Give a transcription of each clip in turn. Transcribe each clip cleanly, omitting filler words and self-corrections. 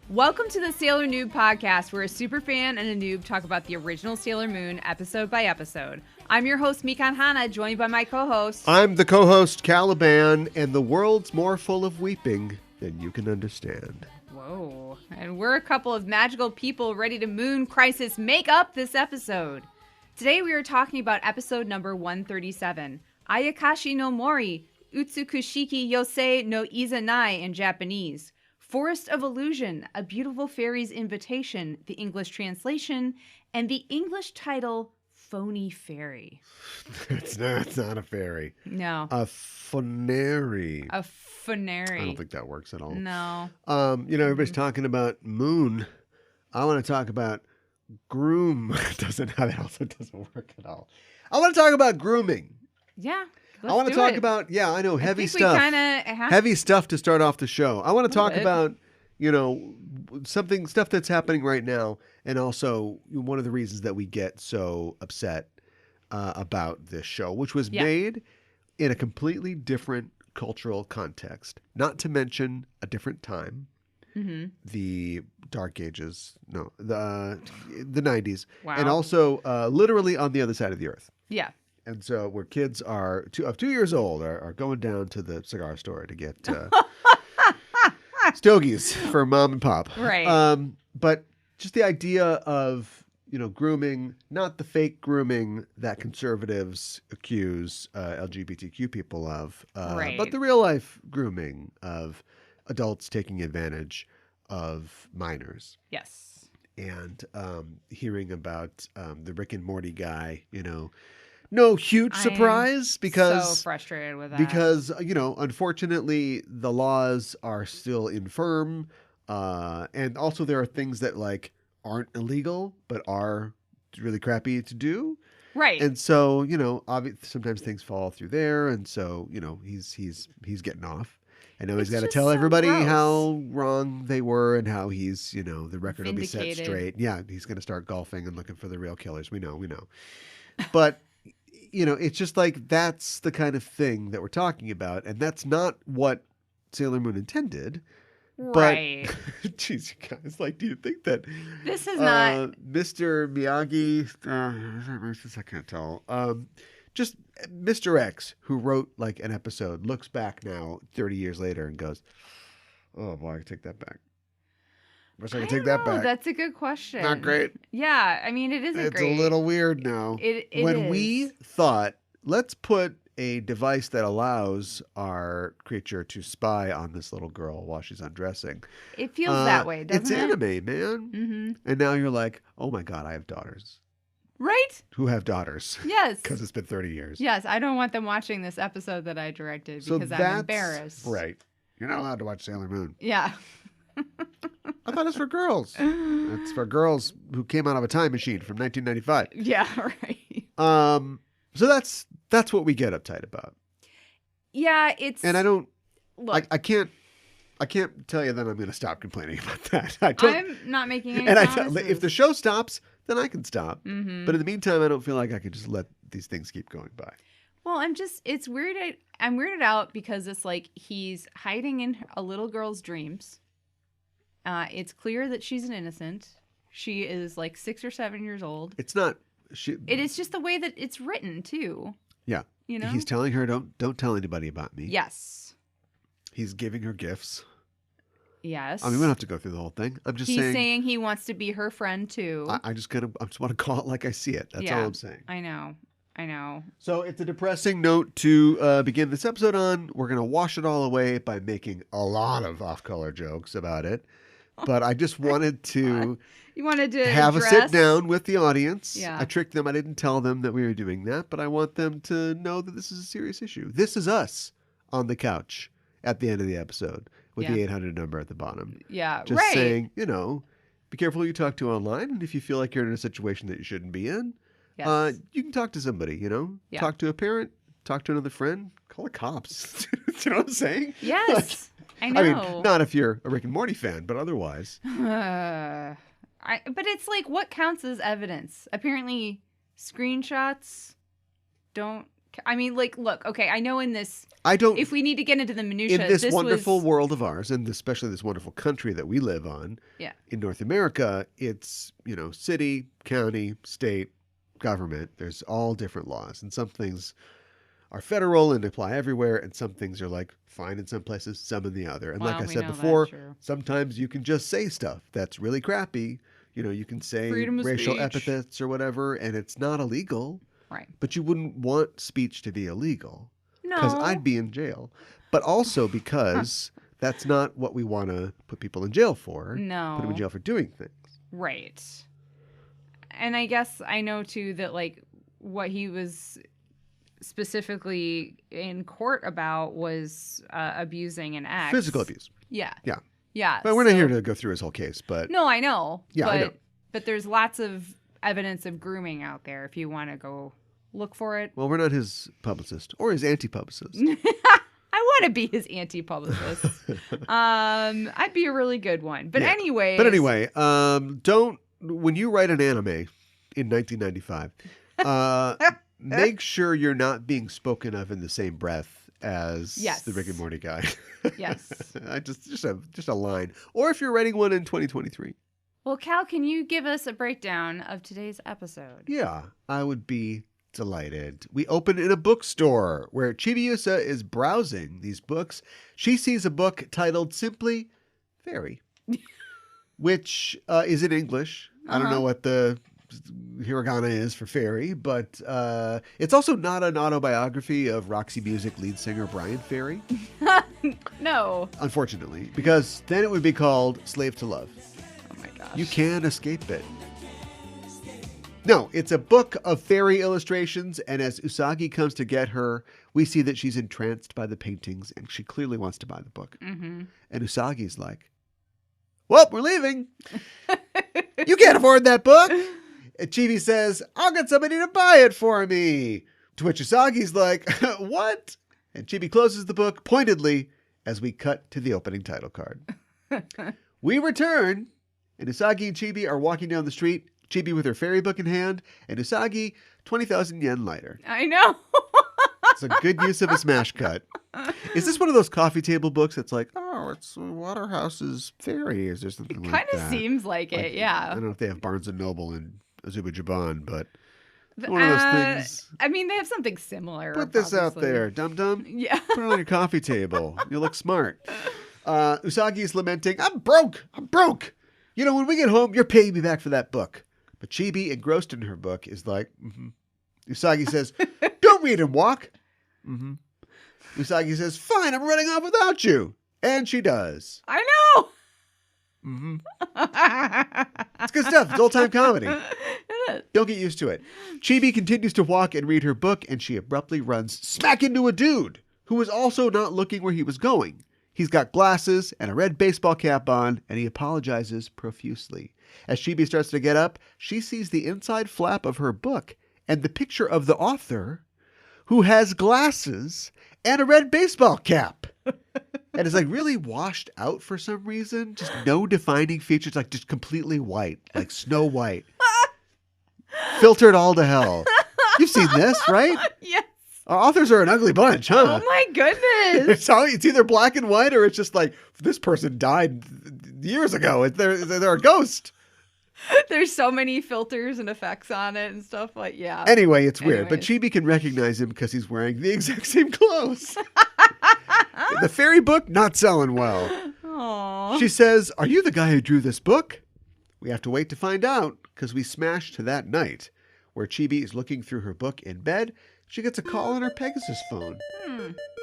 Welcome to the Sailor Noob podcast, where a superfan and a noob talk about the original Sailor Moon episode by episode. I'm your host, Mikan Hana, joined by my co-host. I'm the co-host, Caliban, and the world's more full of weeping than you can understand. Whoa. And we're a couple of magical people ready to Moon Crisis make up this episode. Today we are talking about episode number 137, Ayakashi no Mori, Utsukushiki Yosei no Izanai in Japanese. Forest of Illusion, A Beautiful Fairy's Invitation, the English translation, and the English title, Phony Fairy. It's not a fairy. No. A phonary. A phonary. I don't think that works at all. No. Everybody's talking about moon. I want to talk about groom. That also doesn't work at all. I want to talk about grooming. Yeah. I want to talk about, heavy stuff. Heavy stuff to start off the show. I want to talk about, stuff that's happening right now. And also one of the reasons that we get so upset about this show, which was made in a completely different cultural context, not to mention a different time. Mm-hmm. The Dark Ages, the 90s. Wow. And also literally on the other side of the earth. Yeah. And so where kids are 2 years old are going down to the cigar store to get stogies for mom and pop. Right. But just the idea of, grooming, not the fake grooming that conservatives accuse LGBTQ people of, but the real life grooming of adults taking advantage of minors. Yes. And hearing about the Rick and Morty guy, no huge surprise because so frustrated with that. Because, unfortunately the laws are still infirm. And also there are things that aren't illegal, but are really crappy to do. Right. And so, sometimes things fall through there. And so, he's getting off. I know he's got to tell everybody how wrong they were and how he's, the record will be set straight. Yeah. He's going to start golfing and looking for the real killers. We know. But it's just that's the kind of thing that we're talking about. And that's not what Sailor Moon intended. Right. But, geez, you guys, do you think that this is not Mr. Miyagi, is that racist? I can't tell. Just Mr. X, who wrote an episode, looks back now 30 years later and goes, oh boy, I can take that back. Wish I could take that back. That's a good question. Not great. Yeah, I mean, it isn't great. It's a little weird now. When we thought, let's put a device that allows our creature to spy on this little girl while she's undressing. It feels that way, doesn't it? It's anime, man. Mm-hmm. And now you're like, oh my God, I have daughters. Right? Who have daughters. Yes. Because it's been 30 years. Yes, I don't want them watching this episode that I directed because I'm embarrassed. Right. You're not allowed to watch Sailor Moon. Yeah. I thought it's for girls. It's for girls who came out of a time machine from 1995. Yeah, right. So that's what we get uptight about. Yeah, it's. And I don't. Look, I can't tell you that I'm going to stop complaining about that. I'm not making any promises. If the show stops, then I can stop. Mm-hmm. But in the meantime, I don't feel like I can just let these things keep going by. Well, it's weird. I'm weirded out because it's he's hiding in a little girl's dreams. It's clear that she's an innocent. She is 6 or 7 years old. It's not. It is just the way that it's written too. Yeah. He's telling her, don't tell anybody about me. Yes. He's giving her gifts. Yes. I mean, we don't have to go through the whole thing. I'm just saying. He's saying he wants to be her friend too. I just want to call it like I see it. That's all I'm saying. I know. So it's a depressing note to begin this episode on. We're going to wash it all away by making a lot of off-color jokes about it. But I just wanted to You wanted to have a sit down with the audience. Yeah. I tricked them. I didn't tell them that we were doing that, but I want them to know that this is a serious issue. This is us on the couch at the end of the episode with the 800 number at the bottom. Yeah, just saying, be careful who you talk to online. And if you feel like you're in a situation that you shouldn't be in, you can talk to somebody, talk to a parent, talk to another friend, call the cops. You know what I'm saying? Yes. I know. I mean, not if you're a Rick and Morty fan, but otherwise. But it's what counts as evidence? Apparently, screenshots don't I mean, like, look, okay, I know in this, I don't. if we need to get into the minutia, in this wonderful world of ours, and especially this wonderful country that we live on, in North America, it's, city, county, state, government. There's all different laws, and some things are federal and apply everywhere, and some things are like fine in some places, some in the other. And like I said before, sometimes you can just say stuff that's really crappy. You can say racial epithets or whatever, and it's not illegal. Right. But you wouldn't want speech to be illegal. No. Because I'd be in jail. But also because that's not what we want to put people in jail for. No. Put them in jail for doing things. Right. And I guess I know, too, that, like, what he was specifically in court about was abusing an ex. Physical abuse. Yeah. Yeah. Yeah. But we're not here to go through his whole case, but... No, I know. Yeah, I know. But there's lots of evidence of grooming out there if you want to go look for it. Well, we're not his publicist or his anti-publicist. I want to be his anti-publicist. I'd be a really good one. But anyway, don't... When you write an anime in 1995, make sure you're not being spoken of in the same breath as the Rick and Morty guy. Yes. just a line. Or if you're writing one in 2023. Well, Cal, can you give us a breakdown of today's episode? Yeah, I would be delighted. We open in a bookstore where Chibiusa is browsing these books. She sees a book titled simply Fairy, which is in English. I don't know what the hiragana is for fairy, but it's also not an autobiography of Roxy Music lead singer Brian Ferry. No. Unfortunately, because then it would be called Slave to Love. Oh my gosh. You can't escape it. No, it's a book of fairy illustrations, and as Usagi comes to get her, we see that she's entranced by the paintings, and she clearly wants to buy the book. Mm-hmm. And Usagi's like, well, we're leaving. You can't afford that book. And Chibi says, I'll get somebody to buy it for me. To which Usagi's like, what? And Chibi closes the book pointedly as we cut to the opening title card. We return, and Usagi and Chibi are walking down the street, Chibi with her fairy book in hand, and Usagi 20,000 yen lighter. I know. It's a good use of a smash cut. Is this one of those coffee table books that's like, oh, it's Waterhouse's Fairies or something like that? Kind of seems like it, yeah. I don't know if they have Barnes & Noble in Azerbaijan, but one of those things. I mean, they have something similar. Put this out there, dum-dum. Yeah. Put it on your coffee table. You look smart. Usagi's lamenting, I'm broke. When we get home, you're paying me back for that book. But Chibi, engrossed in her book, is like, Usagi says, don't read and walk. Usagi says, fine, I'm running off without you. And she does. I know. It's good stuff. It's old-time comedy. Don't get used to it. Chibi continues to walk and read her book, and she abruptly runs smack into a dude who was also not looking where he was going. He's got glasses and a red baseball cap on, and he apologizes profusely. As Chibi starts to get up, she sees the inside flap of her book and the picture of the author who has glasses and a red baseball cap. And is like really washed out for some reason. Just no defining features, like just completely white, like Snow White. Filtered all to hell. You've seen this, right? Yes. Our authors are an ugly bunch, huh? Oh my goodness. It's either black and white or it's just like, this person died years ago. They're a ghost. There's so many filters and effects on it and stuff like, yeah. Anyway, it's weird. But Chibi can recognize him because he's wearing the exact same clothes. The fairy book, not selling well. Aww. She says, are you the guy who drew this book? We have to wait to find out because we smash to that night where Chibi is looking through her book in bed. She gets a call on her Pegasus phone.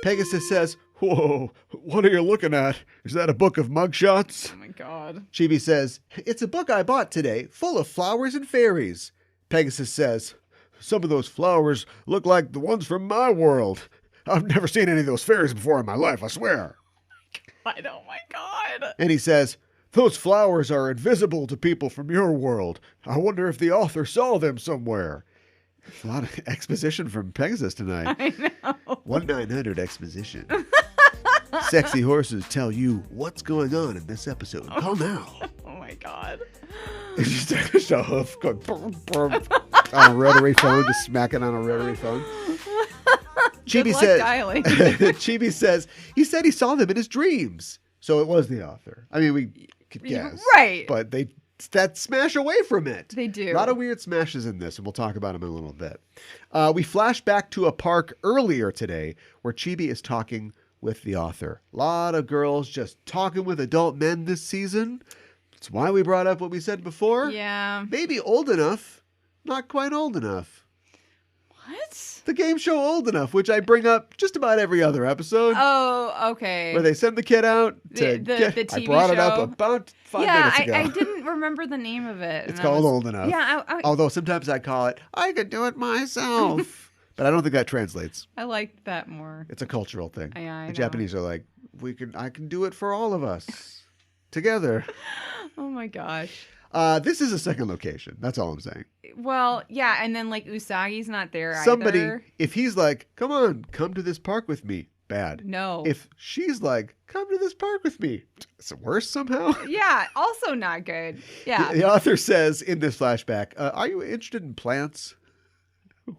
Pegasus says, whoa, what are you looking at? Is that a book of mugshots? Oh my God. Chibi says, it's a book I bought today, full of flowers and fairies. Pegasus says, some of those flowers look like the ones from my world. I've never seen any of those fairies before in my life, I swear. Oh my God. And he says, those flowers are invisible to people from your world. I wonder if the author saw them somewhere. A lot of exposition from Pegasus tonight. I know. 1-900 exposition. Sexy horses tell you what's going on in this episode. Call now. Oh my God. It's just a hoof going on a rotary phone, just smacking on a rotary phone. Chibi luck says, dialing. Chibi says, he said he saw them in his dreams. So it was the author. I mean, we could guess. Right. But that smash away from it. They do. A lot of weird smashes in this, and we'll talk about them in a little bit. We flash back to a park earlier today where Chibi is talking with the author. A lot of girls just talking with adult men this season. That's why we brought up what we said before. Yeah. Maybe old enough, not quite old enough. What? The game show Old Enough, which I bring up just about every other episode. Oh, okay. Where they send the kid out to the TV I brought it up show. about 5 minutes ago. I didn't remember the name of it. It's called Old Enough. Yeah. Although sometimes I call it, I could do it myself. But I don't think that translates. I liked that more. It's a cultural thing. Yeah, I the know. Japanese are like, I can do it for all of us. Together. Oh my gosh. This is a second location. That's all I'm saying. Well, yeah, and then like Usagi's not there Somebody, either. if he's like, come to this park with me, bad. No. If she's like, come to this park with me, is it worse somehow? Yeah, also not good. Yeah. The author says in this flashback, are you interested in plants?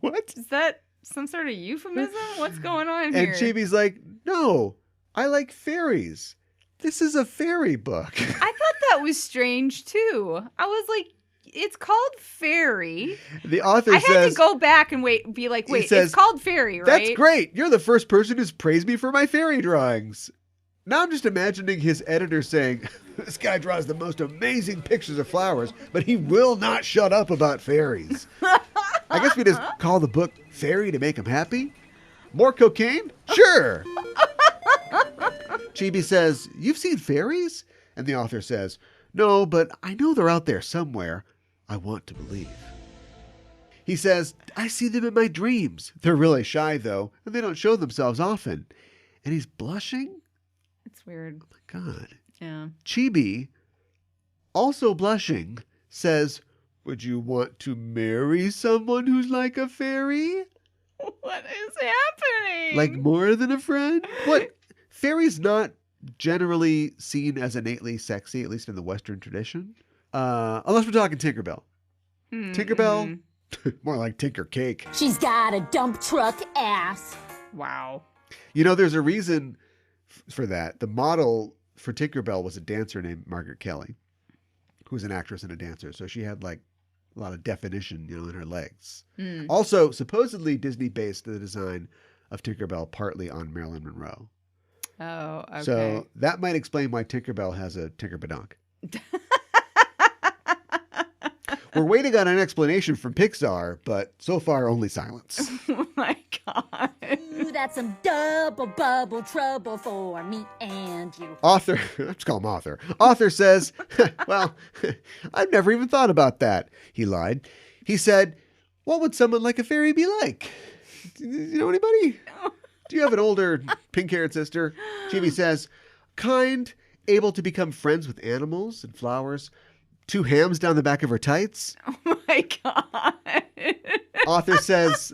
What? Is that some sort of euphemism? What's going on here? And Chibi's like, no, I like fairies. This is a fairy book. I thought that was strange too. I was like, it's called Fairy. The author says... I had to go back and be like, wait, says, it's called Fairy, right? That's great. You're the first person who's praised me for my fairy drawings. Now I'm just imagining his editor saying, this guy draws the most amazing pictures of flowers, but he will not shut up about fairies. I guess we just call the book Fairy to make him happy? More cocaine? Sure. Chibi says, you've seen fairies? And the author says, no, but I know they're out there somewhere. I want to believe. He says, I see them in my dreams. They're really shy, though, and they don't show themselves often. And he's blushing? It's weird. Oh, my God. Yeah. Chibi, also blushing, says, would you want to marry someone who's like a fairy? What is happening? Like more than a friend? What? Fairy's not generally seen as innately sexy, at least in the Western tradition. Unless we're talking Tinkerbell. Tinkerbell, more like Tinkercake. She's got a dump truck ass. Wow. You know, there's a reason for that. The model for Tinkerbell was a dancer named Margaret Kelly, who's an actress and a dancer. So she had like a lot of definition, in her legs. Also, supposedly Disney based the design of Tinkerbell partly on Marilyn Monroe. Oh, okay. So that might explain why Tinkerbell has a Tinkerbadonk. We're waiting on an explanation from Pixar, but so far only silence. Oh my God. Ooh, that's some double bubble trouble for me and you. Author, let's call him Author. Author says, well, I've never even thought about that. He lied. He said, what would someone like a fairy be like? You know anybody? Do you have an older pink-haired sister? Chibi says, kind, able to become friends with animals and flowers, 2 hams down the back of her tights. Oh my God. Author says,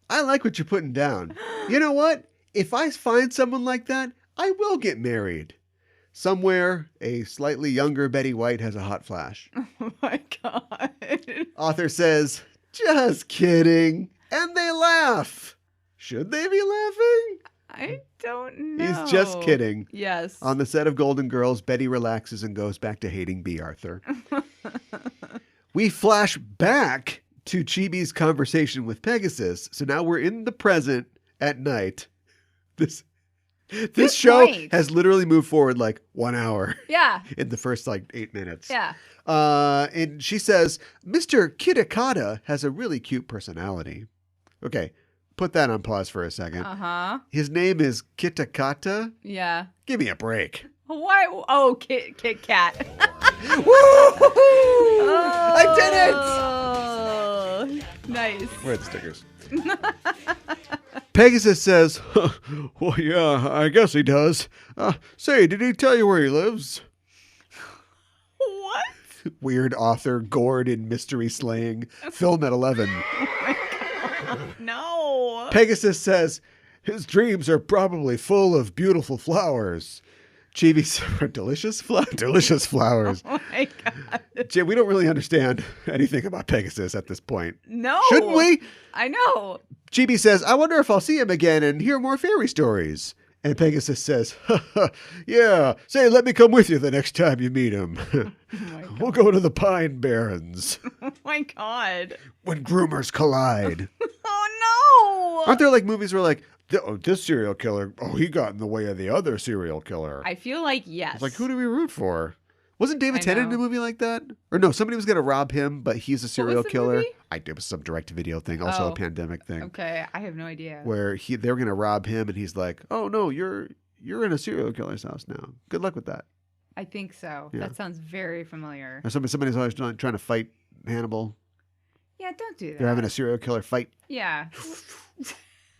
I like what you're putting down. You know what? If I find someone like that, I will get married. Somewhere, a slightly younger Betty White has a hot flash. Oh my God. Author says, just kidding. And they laugh. Should they be laughing? I don't know. He's just kidding. Yes. On the set of Golden Girls, Betty relaxes and goes back to hating B. Arthur. We flash back to Chibi's conversation with Pegasus. So now we're in the present at night. This show has literally moved forward like 1 hour. Yeah. In the first 8 minutes. Yeah. And she says, Mr. Kitakata has a really cute personality. Okay. Put that on pause for a second. Uh-huh. His name is Kitakata? Yeah. Give me a break. Why? Oh, Kit Kat. Woo! I did it! Nice. Where are the stickers? Pegasus says, well, yeah, I guess he does. Say, did he tell you where he lives? What? Weird author gored in mystery slaying. Film at 11. Oh my God. No. Pegasus says, his dreams are probably full of beautiful flowers. Chibi's delicious flowers. Oh my God. We don't really understand anything about Pegasus at this point. No. Shouldn't we? I know. Chibi says, I wonder if I'll see him again and hear more fairy stories. And Pegasus says, yeah, say, let me come with you the next time you meet him. We'll go to the Pine Barrens. Oh my God. When groomers collide. Oh no. Aren't there like movies where like, this serial killer, he got in the way of the other serial killer. I feel like yes. It's like, who do we root for? Wasn't David I Tennant in know. a movie like that? Or no, somebody was going to rob him, but he's a serial the killer. movie? It was some direct-to-video thing, also a Oh. pandemic thing. Okay, I have no idea. Where they were going to rob him, and he's like, oh, no, you're in a serial killer's house now. Good luck with that. I think so. Yeah. That sounds very familiar. Or somebody's always trying to fight Hannibal. Yeah, don't do that. They're having a serial killer fight. Yeah.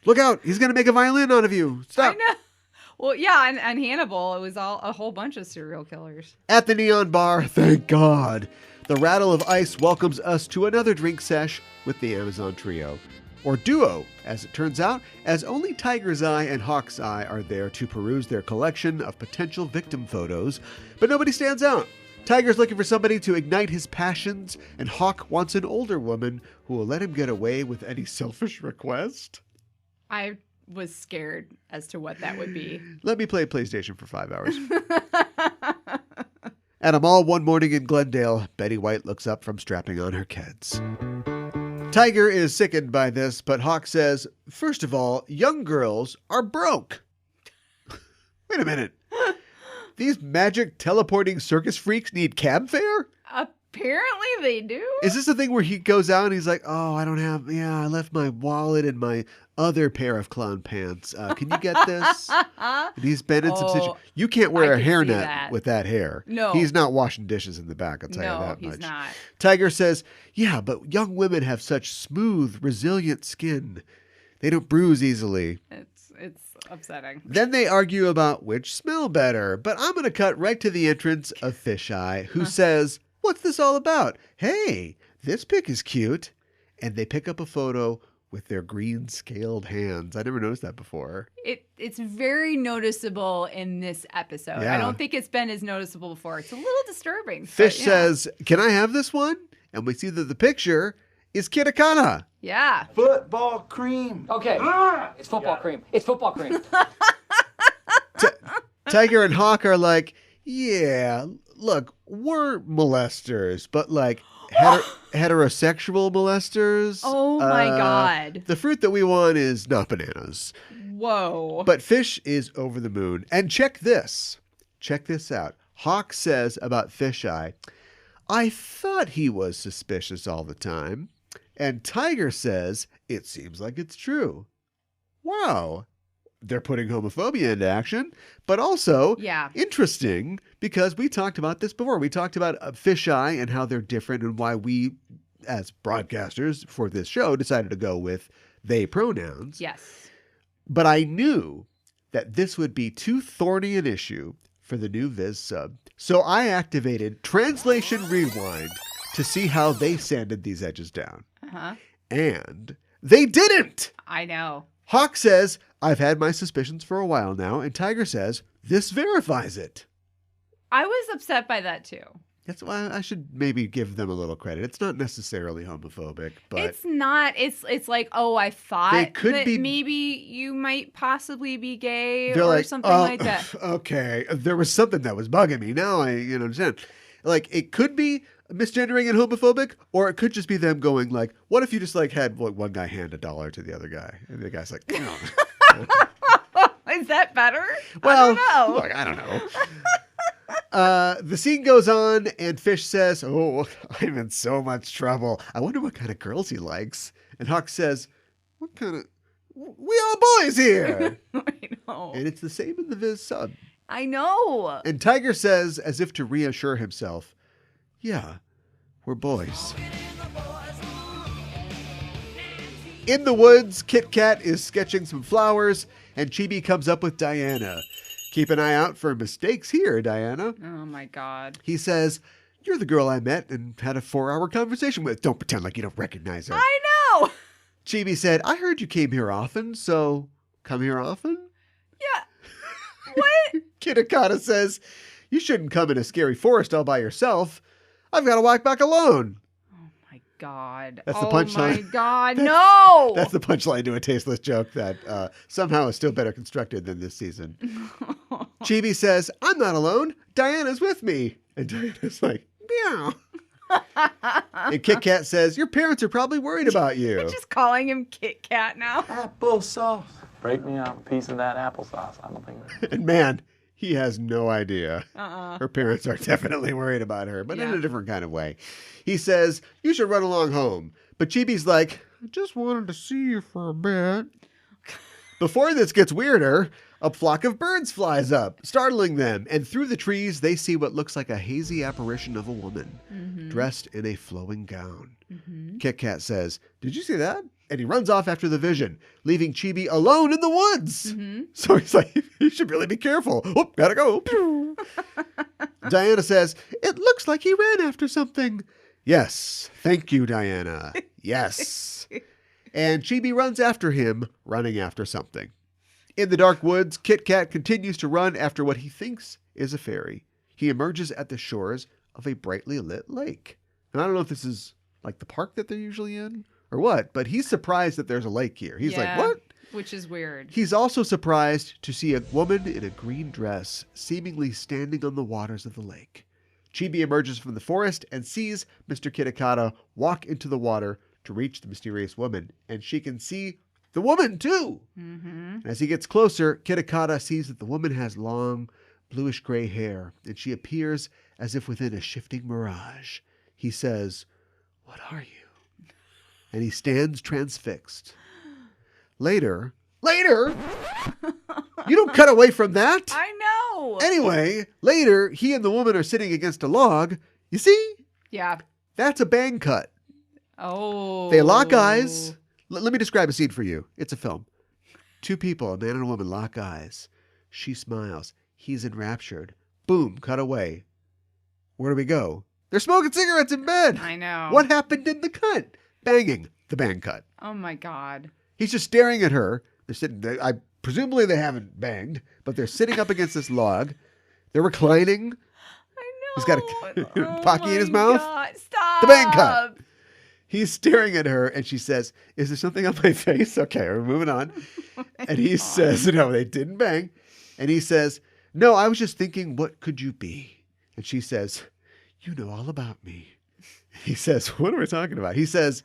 Look out! He's going to make a violin out of you. Stop. I know. Well, yeah, and Hannibal, it was a whole bunch of serial killers. At the Neon Bar, thank God, the rattle of ice welcomes us to another drink sesh with the Amazon Trio. Or duo, as it turns out, as only Tiger's Eye and Hawk's Eye are there to peruse their collection of potential victim photos, but nobody stands out. Tiger's looking for somebody to ignite his passions, and Hawk wants an older woman who will let him get away with any selfish request. I was scared as to what that would be. Let me play PlayStation for 5 hours. At a mall one morning in Glendale, Betty White looks up from strapping on her kids. Tiger is sickened by this, but Hawk says, first of all, young girls are broke. Wait a minute. These magic teleporting circus freaks need cab fare? Apparently they do. Is this the thing where he goes out and he's like, I left my wallet and my other pair of clown pants. Can you get this? And he's been in some situations. You can't wear I a can see hairnet that. with that hair. No. He's not washing dishes in the back, I'll tell you No, that much. he's not. Tiger says, yeah, but young women have such smooth, resilient skin. They don't bruise easily. It's upsetting. Then they argue about which smell better. But I'm going to cut right to the entrance of Fisheye, who says, what's this all about? Hey, this pic is cute. And they pick up a photo with their green scaled hands. I never noticed that before. It's very noticeable in this episode. Yeah. I don't think it's been as noticeable before. It's a little disturbing. Fish but, yeah. says, can I have this one? And we see that the picture is Kitakana. Yeah. Football cream. Okay, it's football cream. It's football cream. Tiger and Hawk are like, yeah, look, we're molesters, but like heterosexual molesters. Oh my God. The fruit that we want is not bananas. Whoa. But Fish is over the moon. And check this. Check this out. Hawk says about Fisheye, I thought he was suspicious all the time. And Tiger says, it seems like it's true. Wow. They're putting homophobia into action, but also interesting because we talked about this before. We talked about Fisheye and how they're different and why we, as broadcasters for this show, decided to go with they pronouns. Yes. But I knew that this would be too thorny an issue for the new Viz sub. So I activated Translation Rewind to see how they sanded these edges down. Uh-huh. And they didn't. I know. Hawk says, I've had my suspicions for a while now, and Tiger says, this verifies it. I was upset by that too. That's why I should maybe give them a little credit. It's not necessarily homophobic, but It's not. It's like, oh, I thought They could that be- maybe you might possibly be gay they're or like, something oh, like that. Okay, there was something that was bugging me. Now I understand. Like, it could be misgendering and homophobic, or it could just be them going like, what if you just like had one guy hand $1 to the other guy, and the guy's like, no. Is that better? Well, I don't know. look, I don't know. The scene goes on, and Fish says, oh, I'm in so much trouble. I wonder what kind of girls he likes. And Hawk says, what kind of... We all boys here. I know. And it's the same in the Viz sub. I know. And Tiger says, as if to reassure himself, yeah, we're boys. In the woods, Kit Kat is sketching some flowers, and Chibi comes up with Diana. Keep an eye out for mistakes here, Diana. Oh my God. He says, you're the girl I met and had a 4-hour conversation with. Don't pretend like you don't recognize her. I know. Chibi said, I heard you came here often, so come here often? Yeah. What? Kitakata says, "You shouldn't come in a scary forest all by yourself. I've got to walk back alone." My God. That's the Oh punchline. my God. No. That's the punchline to a tasteless joke that somehow is still better constructed than this season. Chibi says, "I'm not alone. Diana's with me." And Diana's like, "Meow." And Kit Kat says, "Your parents are probably worried about you." You're just calling him Kit Kat now. Applesauce. Break me out a piece of that applesauce. I don't think. And man, he has no idea. Her parents are definitely worried about her, but in a different kind of way. He says, "You should run along home." But Chibi's like, "I just wanted to see you for a bit." Before this gets weirder, a flock of birds flies up, startling them, and through the trees they see what looks like a hazy apparition of a woman, dressed in a flowing gown. Kit Kat says, "Did you see that?" And he runs off after the vision, leaving Chibi alone in the woods. So he's like, "You should really be careful. Oh, gotta go." Diana says, "It looks like he ran after something." "Yes, thank you, Diana. Yes." And Chibi runs after him, running after something. In the dark woods, Kit Kat continues to run after what he thinks is a fairy. He emerges at the shores of a brightly lit lake. And I don't know if this is like the park that they're usually in or what, but he's surprised that there's a lake here. He's like, "What?" Which is weird. He's also surprised to see a woman in a green dress seemingly standing on the waters of the lake. Chibi emerges from the forest and sees Mr. Kitakata walk into the water to reach the mysterious woman, and she can see the woman too. As he gets closer, Kitakata sees that the woman has long, bluish-gray hair, and she appears as if within a shifting mirage. He says, "What are you?" And he stands transfixed. Later, you don't cut away from that. I know. Anyway, later, he and the woman are sitting against a log. You see? Yeah. That's a bang cut. Oh. They lock eyes. Let me describe a scene for you. It's a film. Two people, a man and a woman, lock eyes. She smiles. He's enraptured. Boom, cut away. Where do we go? They're smoking cigarettes in bed. I know. What happened in the cut? Banging. The bang cut. Oh my God. He's just staring at her. They're sitting. Presumably they haven't banged, but they're sitting up against this log. They're reclining. I know. He's got a Pocky in his mouth. God. Stop. The bang cut. He's staring at her, and she says, "Is there something on my face?" Okay, we're moving on. And he says, "No, they didn't bang." And he says, "No, I was just thinking, what could you be?" And she says, "You know all about me." He says, "What are we talking about?" He says,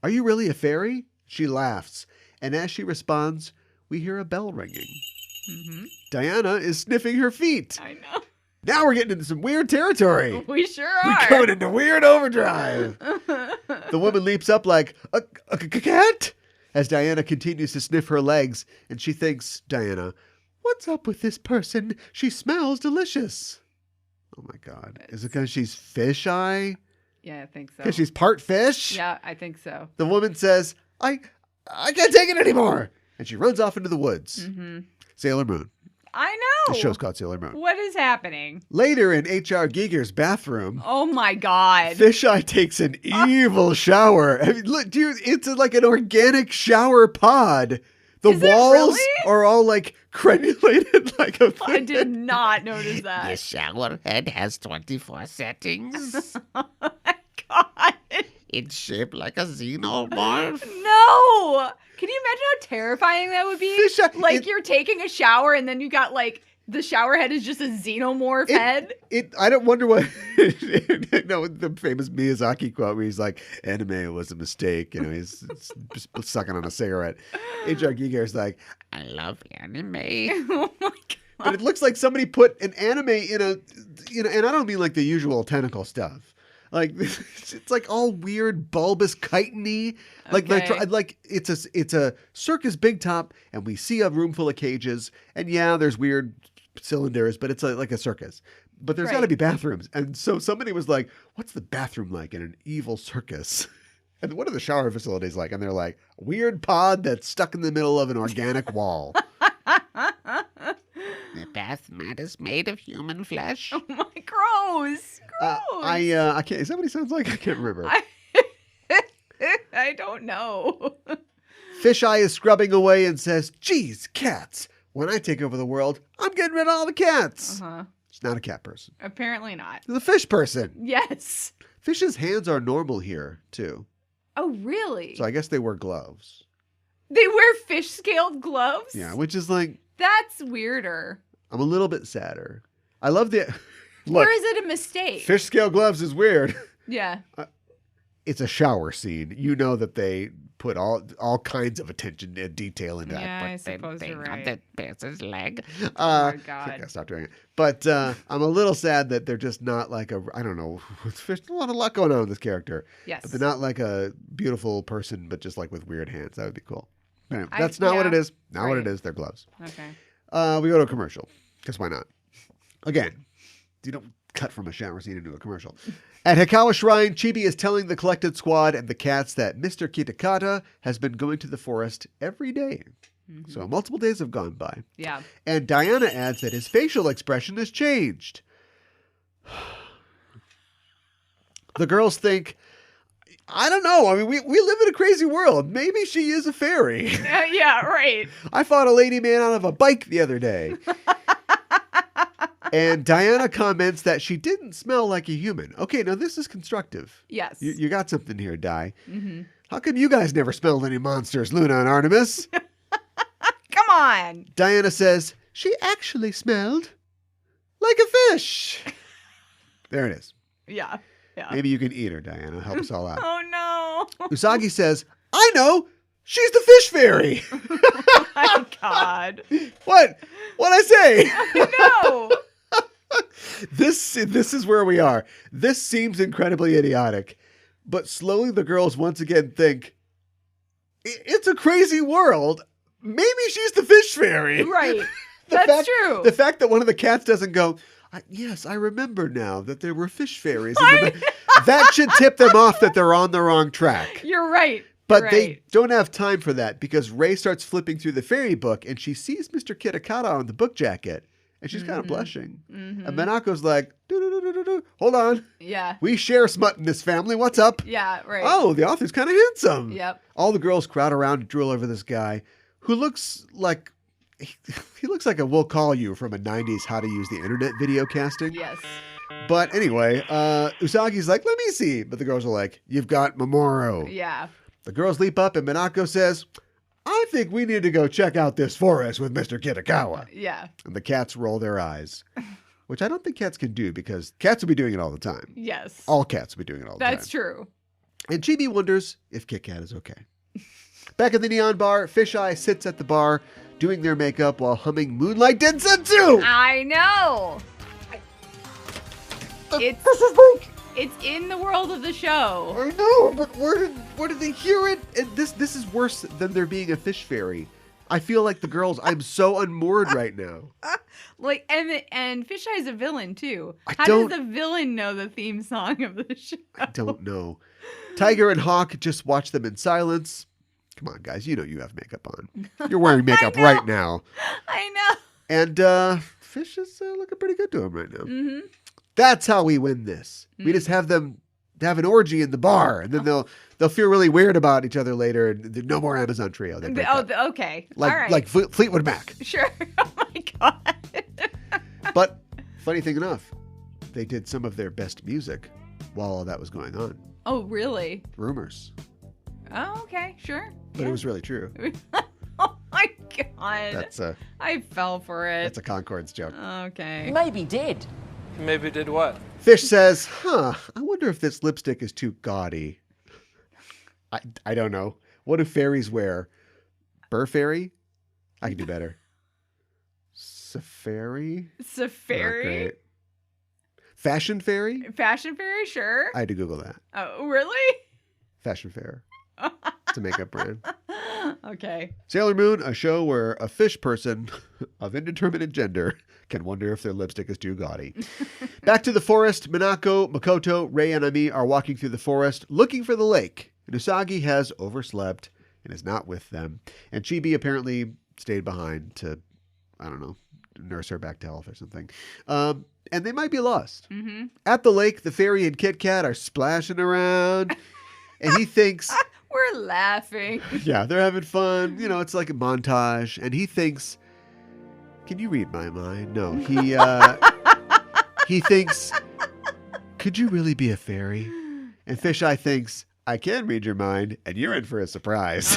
"Are you really a fairy?" She laughs. And as she responds, we hear a bell ringing. Diana is sniffing her feet. I know. Now we're getting into some weird territory. We sure We're are. going into weird overdrive. The woman leaps up like, a cat? As Diana continues to sniff her legs, and she thinks, Diana, "What's up with this person? She smells delicious." Oh my God. Is it because she's fish eye? Yeah, I think so. Because she's part fish? Yeah, I think so. The woman says, I can't take it anymore. And she runs off into the woods. Sailor Moon. I know. The show's called Sailor Moon. What is happening? Later in H.R. Giger's bathroom, Oh my God. Fisheye takes an evil shower. I mean, look, dude, it's like an organic shower pod. The Is it walls really? are all like crenulated like a I did not notice that. The shower head has 24 settings. Oh my God. It's shaped like a xenomorph. No. Can you imagine how terrifying that would be? Fisheye- You're taking a shower and then you got like the shower head is just a xenomorph head. I don't wonder what. No, the famous Miyazaki quote where he's like, "Anime was a mistake." You know, he's just sucking on a cigarette. H.R. Giger's like, I love anime. Oh my God. but it looks like somebody put an anime in a, and I don't mean like the usual tentacle stuff. Like it's like all weird, bulbous, chitin-y. Like it's a circus big top, and we see a room full of cages, and yeah, there's weird cylinders, but it's like a circus. But there's got to be bathrooms, and so somebody was like, "What's the bathroom like in an evil circus?" And what are the shower facilities like? And they're like, a weird pod that's stuck in the middle of an organic wall. The bath mat is made of human flesh. Oh my, gross. I can't. Is that what he sounds like? I can't remember. I don't know. Fisheye is scrubbing away and says, "Geez, cats, When I take over the world, I'm getting rid of all the cats. Uh-huh. She's not a cat person. Apparently not. She's a fish person. Yes. Fish's hands are normal here, too. Oh, really? So I guess they wear gloves. They wear fish-scaled gloves? Yeah, which is like... That's weirder. I'm a little bit sadder. I love the... Look, or is it a mistake? Fish scale gloves is weird. Yeah. It's a shower scene. You know that they put all kinds of attention and detail into that. Yeah, I suppose you're right. On the person's leg. Oh, my God. Okay, stop doing it. But I'm a little sad that they're just not like I don't know. There's a lot going on with this character. Yes. But they're not like a beautiful person, but just like with weird hands. That would be cool. Anyway, that's not what it is. Not what it is. They're gloves. Okay. We go to a commercial. Because why not? Again, you don't cut from a shower scene into a commercial. At Hikawa Shrine, Chibi is telling the collected squad and the cats that Mr. Kitakata has been going to the forest every day. Mm-hmm. So multiple days have gone by. Yeah. And Diana adds that his facial expression has changed. The girls think, I don't know. I mean, we live in a crazy world. Maybe she is a fairy. Yeah, right. I fought a lady man out of a bike the other day. And Diana comments that she didn't smell like a human. Okay, now this is constructive. Yes. You got something here, Di. Mm-hmm. How come you guys never smelled any monsters, Luna and Artemis? Come on. Diana says, she actually smelled like a fish. There it is. Yeah. Maybe you can eat her, Diana. Help us all out. Oh, no. Usagi says, I know. She's the fish fairy. Oh, my God. What'd I say? No. This is where we are. This seems incredibly idiotic. But slowly the girls once again think, it's a crazy world. Maybe she's the fish fairy. Right. That's true. The fact that one of the cats doesn't go, yes, I remember now that there were fish fairies. That should tip them off that they're on the wrong track. You're right. But they don't have time for that because Ray starts flipping through the fairy book and she sees Mr. Kitakata on the book jacket. And she's kind of blushing. Mm-hmm. And Manako's like, hold on. Yeah. We share smut in this family. What's up? Yeah, right. Oh, the author's kind of handsome. Yep. All the girls crowd around and drool over this guy who looks like, he looks like a Will Call You from a 90s How to Use the Internet video casting. Yes. But anyway, Usagi's like, let me see. But the girls are like, you've got Mamoru. Yeah. The girls leap up and Minako says, I think we need to go check out this forest with Mr. Kitagawa. Yeah. And the cats roll their eyes, which I don't think cats can do because cats will be doing it all the time. Yes. All cats will be doing it all the time. That's true. And Chibi wonders if Kit Kat is okay. Back at the Neon Bar, Fisheye sits at the bar doing their makeup while humming Moonlight Densetsu. I know. It's in the world of the show. I know, but where did they hear it? And this is worse than there being a fish fairy. I feel like the girls, I'm so unmoored right now. Like, and Fisheye's a villain too. How does the villain know the theme song of the show? I don't know. Tiger and Hawk just watch them in silence. Come on, guys, you know you have makeup on. You're wearing makeup right now. I know. And Fish is looking pretty good to him right now. Mm-hmm. That's how we win this. We just have them have an orgy in the bar, and then they'll feel really weird about each other later. And no more Amazon Trio. They break up. Okay. Like, all right. like Fleetwood Mac. Sure. Oh my God. But funny thing enough, they did some of their best music while all that was going on. Oh, really? Rumors. Oh, okay. Sure. But it was really true. Oh my God. I fell for it. That's a Concord's joke. Okay. Maybe did. Maybe did what? Fish says, I wonder if this lipstick is too gaudy. I don't know. What do fairies wear? Burr fairy? I can do better. Safari? Safari? Great. Fashion fairy? Fashion fairy, sure. I had to Google that. Oh, really? Fashion fair. It's a makeup brand. Okay. Sailor Moon, a show where a fish person of indeterminate gender can wonder if their lipstick is too gaudy. Back to the forest, Minako, Makoto, Rei, and Ami are walking through the forest looking for the lake. And Usagi has overslept and is not with them. And Chibi apparently stayed behind to, I don't know, nurse her back to health or something. And they might be lost. Mm-hmm. At the lake, the fairy and Kit Kat are splashing around. And he thinks... We're laughing. Yeah, they're having fun. You know, it's like a montage. And he thinks can you read my mind? No, he thinks, could you really be a fairy? And Fisheye thinks, I can read your mind, and you're in for a surprise.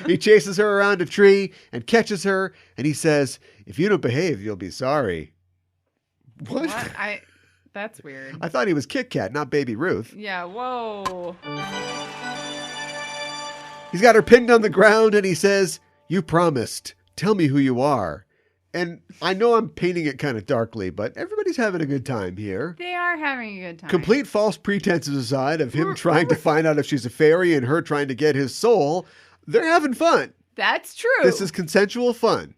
He chases her around a tree and catches her, and he says, if you don't behave, you'll be sorry. What? That's weird. I thought he was Kit Kat, not Baby Ruth. Yeah, whoa. He's got her pinned on the ground, and he says, you promised. Tell me who you are. And I know I'm painting it kind of darkly, but everybody's having a good time here. They are having a good time. Complete false pretenses aside of him trying to find out if she's a fairy and her trying to get his soul, they're having fun. That's true. This is consensual fun.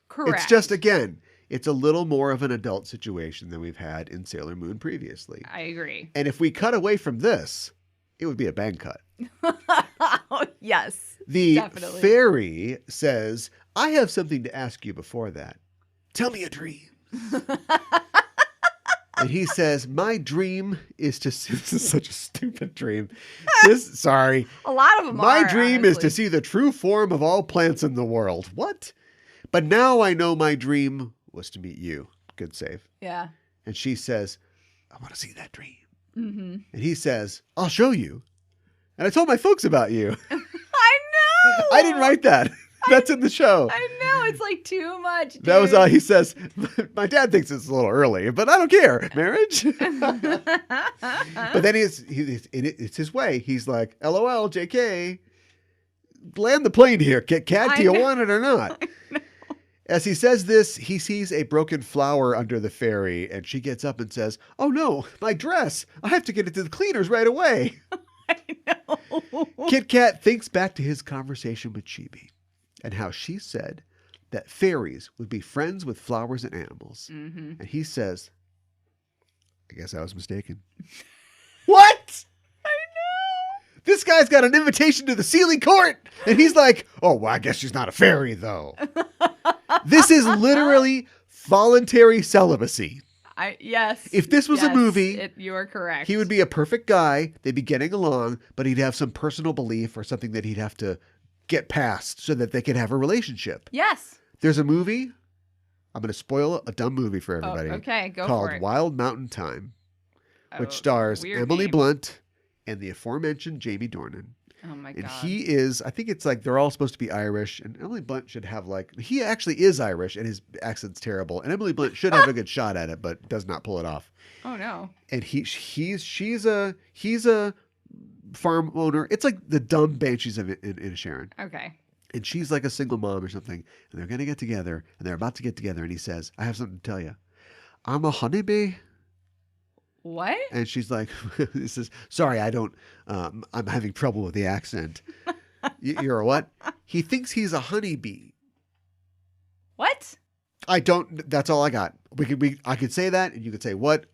Correct. It's just, again, it's a little more of an adult situation than we've had in Sailor Moon previously. I agree. And if we cut away from this, it would be a bang cut. Yes. The definitely. fairy says, I have something to ask you before that. Tell me a dream. And he says, my dream is to see, this is such a stupid dream. Sorry. A lot of them My are, dream is to honestly. see the true form of all plants in the world. What? But now I know my dream was to meet you. Good save. Yeah. And she says, I want to see that dream. Mm-hmm. And he says, I'll show you. And I told my folks about you. I know. I didn't write that. That's in the show. I know. It's like too much. Dude. That was all he says. My dad thinks it's a little early, but I don't care. Marriage? But then it's his way. He's like, LOL, JK. Land the plane here, Kit Kat. Do you want it or not? As he says this, he sees a broken flower under the fairy, and she gets up and says, oh no, my dress. I have to get it to the cleaners right away. I know. Kit Kat thinks back to his conversation with Chibi and how she said that fairies would be friends with flowers and animals. Mm-hmm. And he says, I guess I was mistaken. What? I know. This guy's got an invitation to the Sealy Court. And he's like, oh, well, I guess she's not a fairy, though. This is literally voluntary celibacy. Yes. If this was a movie, you are correct. he would be a perfect guy. They'd be getting along, but he'd have some personal belief or something that he'd have to get past so that they could have a relationship. Yes. There's a movie. I'm going to spoil a dumb movie for everybody. Oh, okay, go called for it. Wild Mountain Time, which Oh, stars weird Emily name. Blunt and the aforementioned Jamie Dornan. Oh my And god. he is, I think it's like they're all supposed to be Irish, and Emily Blunt should have he actually is Irish, and his accent's terrible. And Emily Blunt should have a good shot at it, but does not pull it off. Oh no. And he's a farm owner. It's like the dumb Banshees of Inisherin. Okay. And she's like a single mom or something, and they're going to get together, and they're about to get together, and he says, I have something to tell you. I'm a honeybee. What? And she's like, he says, sorry, I don't, I'm having trouble with the accent. You're a what? He thinks he's a honeybee. What? That's all I got. I could say that, and you could say what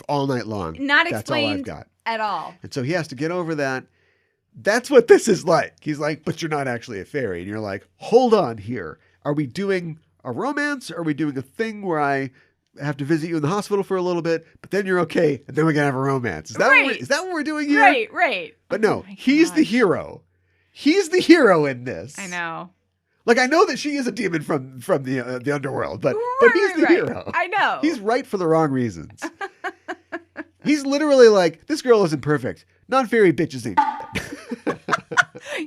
all night long. Not That's all I've explained got. at all. And so he has to get over that. That's what this is like. He's like, but you're not actually a fairy. And you're like, hold on here. Are we doing a romance? Or are we doing a thing where I have to visit you in the hospital for a little bit, but then you're okay, and then we're going to have a romance? Is that, Right. is that what we're doing here? Right. But Oh no, my he's the gosh. hero. He's the hero in this. I know. Like, I know that she is a demon from the underworld, but he's the Right. hero. I know. He's right for the wrong reasons. He's literally like, this girl isn't perfect. Non-fairy bitches ain't.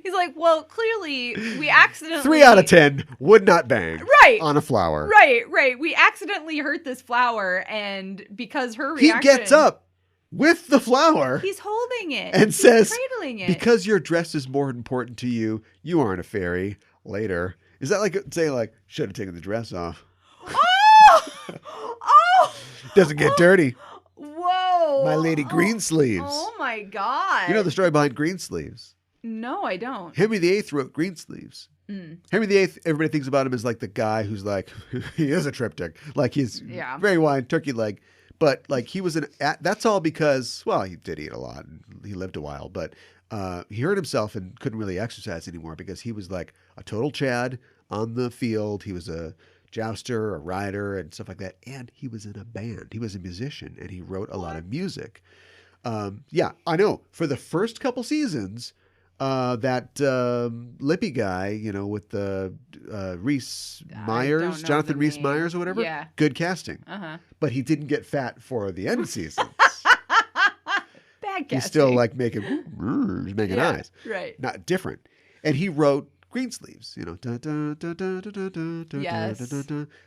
He's like, well, clearly we accidentally 3 out of 10 would not bang. Right. On a flower. Right. We accidentally hurt this flower, and because her He reaction, gets up with the flower he's holding it and He's says, cradling it. because your dress is more important to you, you aren't a fairy. Later. Is that like saying like, should have taken the dress off? Oh! Doesn't get dirty. Whoa! My lady Greensleeves. Oh my god! You know the story behind Greensleeves? No, I don't. Henry VIII wrote Greensleeves. Henry VIII, everybody thinks about him as like the guy who's like, he is a triptych. Like he's very wide, turkey leg. But like he was that's all because, well, he did eat a lot and he lived a while. But he hurt himself and couldn't really exercise anymore because he was like a total Chad on the field. He was a jouster, a rider, and stuff like that. And he was in a band. He was a musician, and he wrote a lot of music. Yeah, I know. For the first couple seasons, That Lippy guy, with the Reese Myers, Jonathan Reese Myers or whatever. Yeah. Good casting. Uh-huh. But he didn't get fat for the end seasons. Bad casting. He's still like making eyes. Right. Not different. And he wrote Greensleeves, Yes.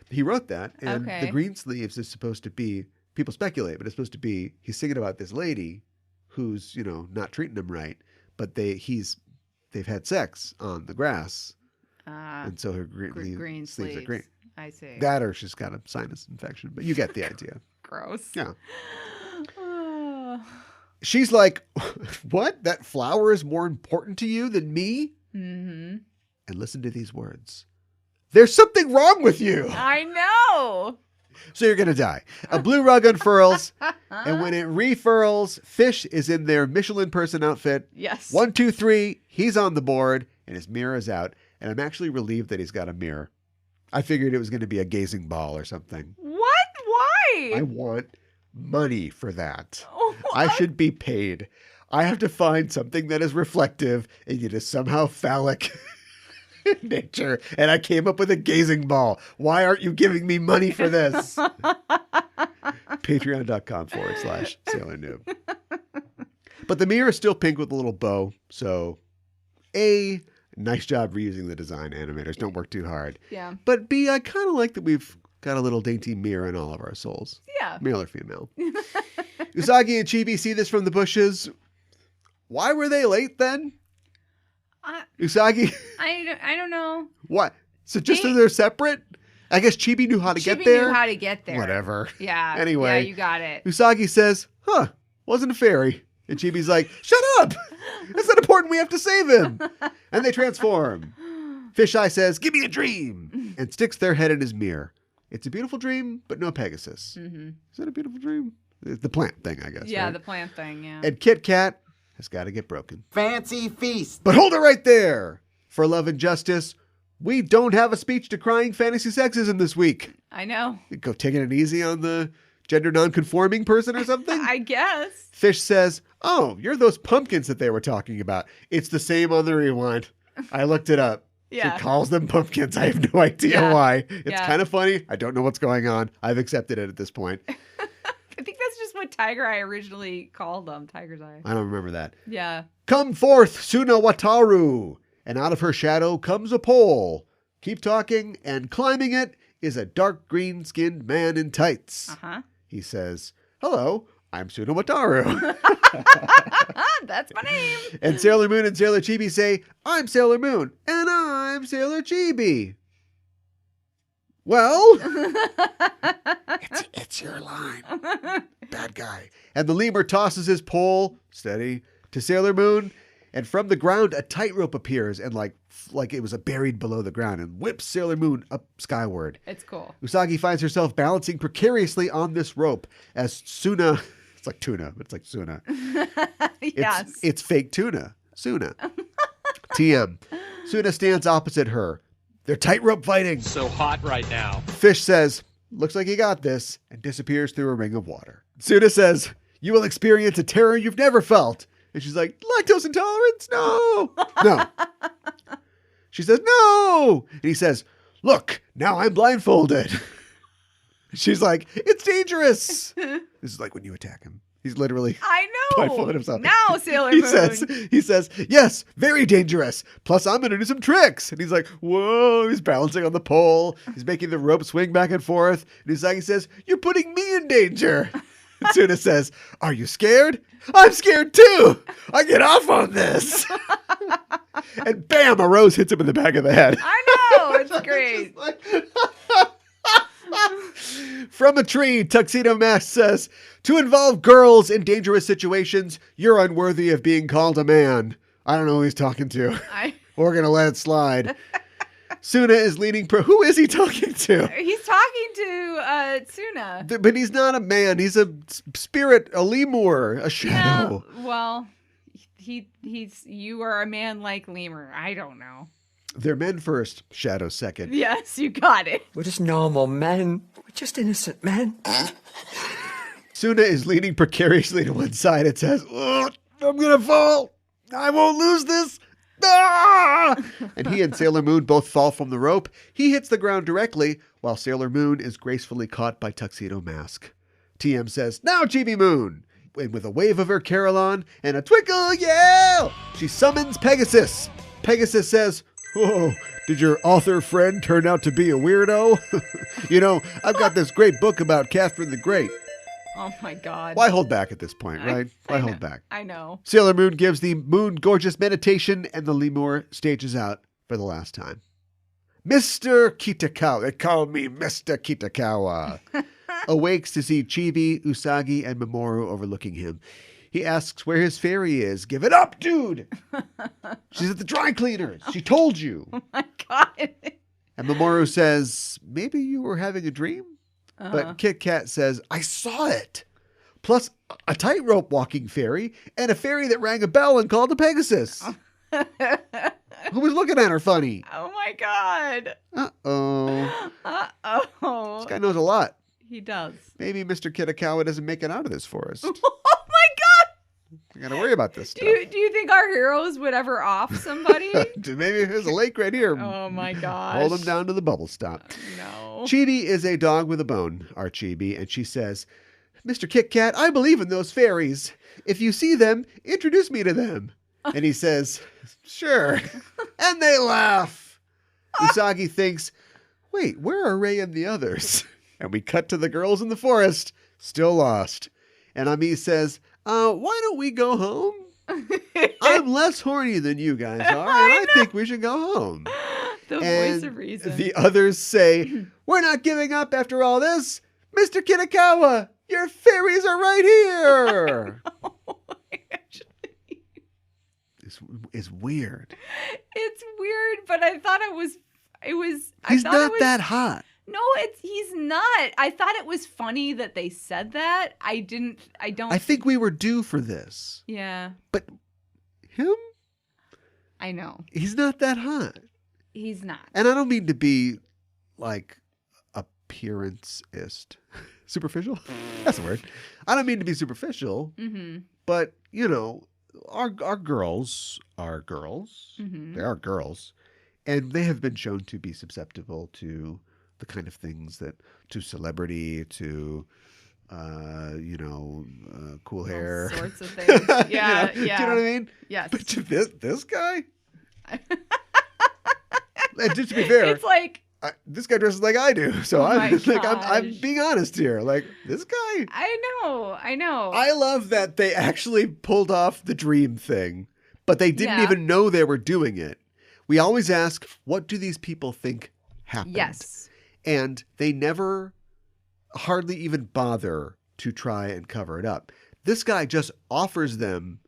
He wrote that. And Okay. the Greensleeves is supposed to be, people speculate, but it's supposed to be, he's singing about this lady who's, not treating him right, but they've had sex on the grass. And so her green sleeves are green. I see. That or she's got a sinus infection, but you get the idea. Gross. Yeah. She's like, what? That flower is more important to you than me? Mm-hmm. And listen to these words. There's something wrong with you. I know. So you're going to die. A blue rug unfurls, and when it refurls, Fish is in their Michelin person outfit. Yes. 1, 2, 3, he's on the board, and his mirror is out. And I'm actually relieved that he's got a mirror. I figured it was going to be a gazing ball or something. What? Why? I want money for that. What? I should be paid. I have to find something that is reflective and yet is somehow phallic in nature. And I came up with a gazing ball. Why aren't you giving me money for this? Patreon.com/Sailor Noob. But the mirror is still pink with a little bow. So A, nice job reusing the design, animators. Don't work too hard. Yeah. But B, I kind of like that we've got a little dainty mirror in all of our souls. Yeah. Male or female. Usagi and Chibi see this from the bushes. Why were they late then? Usagi? I don't know. What? So just so they're separate? I guess Chibi knew how to get Chibi there? knew how to get there. Whatever. Yeah. Anyway. Yeah, you got it. Usagi says, wasn't a fairy. And Chibi's like, shut up! It's not important, we have to save him! And they transform. Fisheye says, give me a dream! And sticks their head in his mirror. It's a beautiful dream, but no Pegasus. Mm-hmm. Is that a beautiful dream? The plant thing, I guess. Yeah, right? the plant thing, yeah. And Kit Kat has got to get broken. Fancy feast. But hold it right there! For love and justice, we don't have a speech decrying fantasy sexism this week. I know. Go taking it easy on the gender non-conforming person or something? I guess. Fish says, oh, you're those pumpkins that they were talking about. It's the same on the rewind. I looked it up. Yeah. She calls them pumpkins. I have no idea why. It's kind of funny. I don't know what's going on. I've accepted it at this point. I think that's just what Tiger Eye originally called them. Tiger's Eye. I don't remember that. Yeah. Come forth, Suna Wataru. And out of her shadow comes a pole. Keep talking, and climbing it is a dark green-skinned man in tights. Uh-huh. He says, hello, I'm Suna Wataru. That's my name. And Sailor Moon and Sailor Chibi say, I'm Sailor Moon, and I'm Sailor Chibi. Well, it's your line, bad guy. And the lemur tosses his pole, steady, to Sailor Moon, and from the ground a tightrope appears and like it was buried below the ground and whips Sailor Moon up skyward. It's cool. Usagi finds herself balancing precariously on this rope as Suna, it's like tuna, but it's like Suna. Yes. It's fake tuna, Suna. TM. Suna stands opposite her. They're tightrope fighting. So hot right now. Fish says, looks like you got this, and disappears through a ring of water. Suna says, you will experience a terror you've never felt. And she's like, lactose intolerance? No. No. She says, no. And he says, look, now I'm blindfolded. She's like, it's dangerous. This is like when you attack him. He's literally blindfolded himself. Now, Sailor Moon. He says, yes, very dangerous. Plus, I'm going to do some tricks. And he's like, whoa. He's balancing on the pole. He's making the rope swing back and forth. And Usagi says, you're putting me in danger. And Suna says, are you scared? I'm scared too. I get off on this. And bam, a rose hits him in the back of the head. I know. It's great. From a tree, Tuxedo Mask says, to involve girls in dangerous situations, you're unworthy of being called a man. I don't know who he's talking to. We're going to let it slide. Suna is leaning who is he talking to? He's talking to Suna. But he's not a man. He's a spirit, a lemur, a shadow. Yeah, well, you are a man like lemur. I don't know. They're men first, shadow second. Yes, you got it. We're just normal men. We're just innocent men. Suna is leaning precariously to one side and says, I'm going to fall. I won't lose this. Ah! And he and Sailor Moon both fall from the rope. He hits the ground directly, while Sailor Moon is gracefully caught by Tuxedo Mask. TM says, now Chibi Moon! And with a wave of her Carillon and a twinkle yell, she summons Pegasus. Pegasus says, oh, did your author friend turn out to be a weirdo? You know, I've got this great book about Catherine the Great. Oh my God. Why hold back at this point, right? Why hold back? I know. Sailor Moon gives the Moon Gorgeous meditation, and the lemur stages out for the last time. Mr. Kitakawa, they call me Mr. Kitakawa, awakes to see Chibi, Usagi, and Mamoru overlooking him. He asks where his fairy is. Give it up, dude! She's at the dry cleaners. She told you. Oh my God. And Mamoru says, maybe you were having a dream? But Kit Kat says, I saw it. Plus a tightrope walking fairy and a fairy that rang a bell and called a Pegasus. Who was looking at her funny? Oh my God. Uh-oh. Uh-oh. This guy knows a lot. He does. Maybe Mr. Kitakawa doesn't make it out of this forest. Oh my God. I gotta worry about this stuff. Do you think our heroes would ever off somebody? Maybe there's a lake right here. Oh my gosh. Hold him down to the bubble stop. No. Chibi is a dog with a bone, our Chibi, and she says, Mr. Kit Kat, I believe in those fairies. If you see them, introduce me to them. And he says, sure. And they laugh. Usagi thinks, wait, where are Ray and the others? And we cut to the girls in the forest, still lost. And Ami says, why don't we go home? I'm less horny than you guys are, and I think we should go home. The and voice of reason. The others say, we're not giving up after all this. Mr. Kitakawa, your fairies are right here. It's weird. It's weird, but I thought it was. He's not that hot. No, he's not. I thought it was funny that they said that. I think we were due for this. Yeah. But him? I know. He's not that hot. He's not. And I don't mean to be like appearancist. Superficial? That's a word. I don't mean to be superficial. Mm-hmm. But, you know, our girls are girls. Mm-hmm. They are girls. And they have been shown to be susceptible to the kind of things that, to celebrity, to, cool hair. All sorts of things. Yeah, yeah. Do you know what I mean? Yes. But to this guy? And just to be fair, it's like, this guy dresses like I do. So I'm being honest here. Like, this guy. I know. I love that they actually pulled off the dream thing, but they didn't even know they were doing it. We always ask, what do these people think happened? Yes. And they never hardly even bother to try and cover it up. This guy just offers them,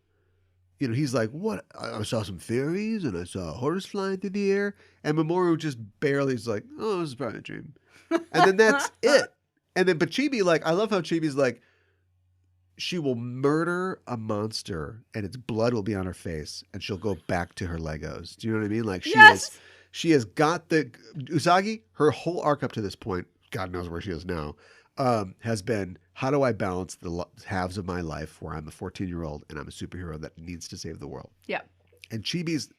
he's like, what? I saw some fairies and I saw a horse flying through the air. And Mamoru just barely is like, oh, this is probably a dream. And then that's it. And then, but Chibi, I love how Chibi's like, she will murder a monster and its blood will be on her face and she'll go back to her Legos. Do you know what I mean? Like she has got the Usagi, her whole arc up to this point, God knows where she is now, has been, how do I balance the halves of my life where I'm a 14-year-old and I'm a superhero that needs to save the world? Yeah. And Chibi's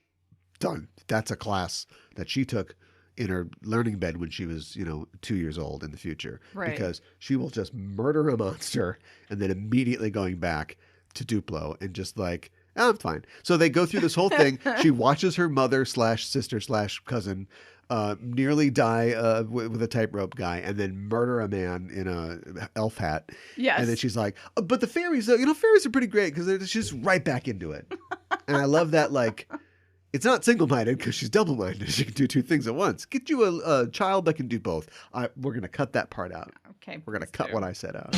done. That's a class that she took in her learning bed when she was, 2 years old in the future. Right. Because she will just murder a monster and then immediately going back to Duplo and just like, I'm fine. So they go through this whole thing. She watches her mother / sister / cousin nearly die with a tightrope guy and then murder a man in a elf hat. Yes. And then she's like, but the fairies, fairies are pretty great because they're just right back into it. And I love that, it's not single-minded because she's double-minded. She can do two things at once. Get you a child that can do both. We're going to cut that part out. Okay. We're going to cut what I said out.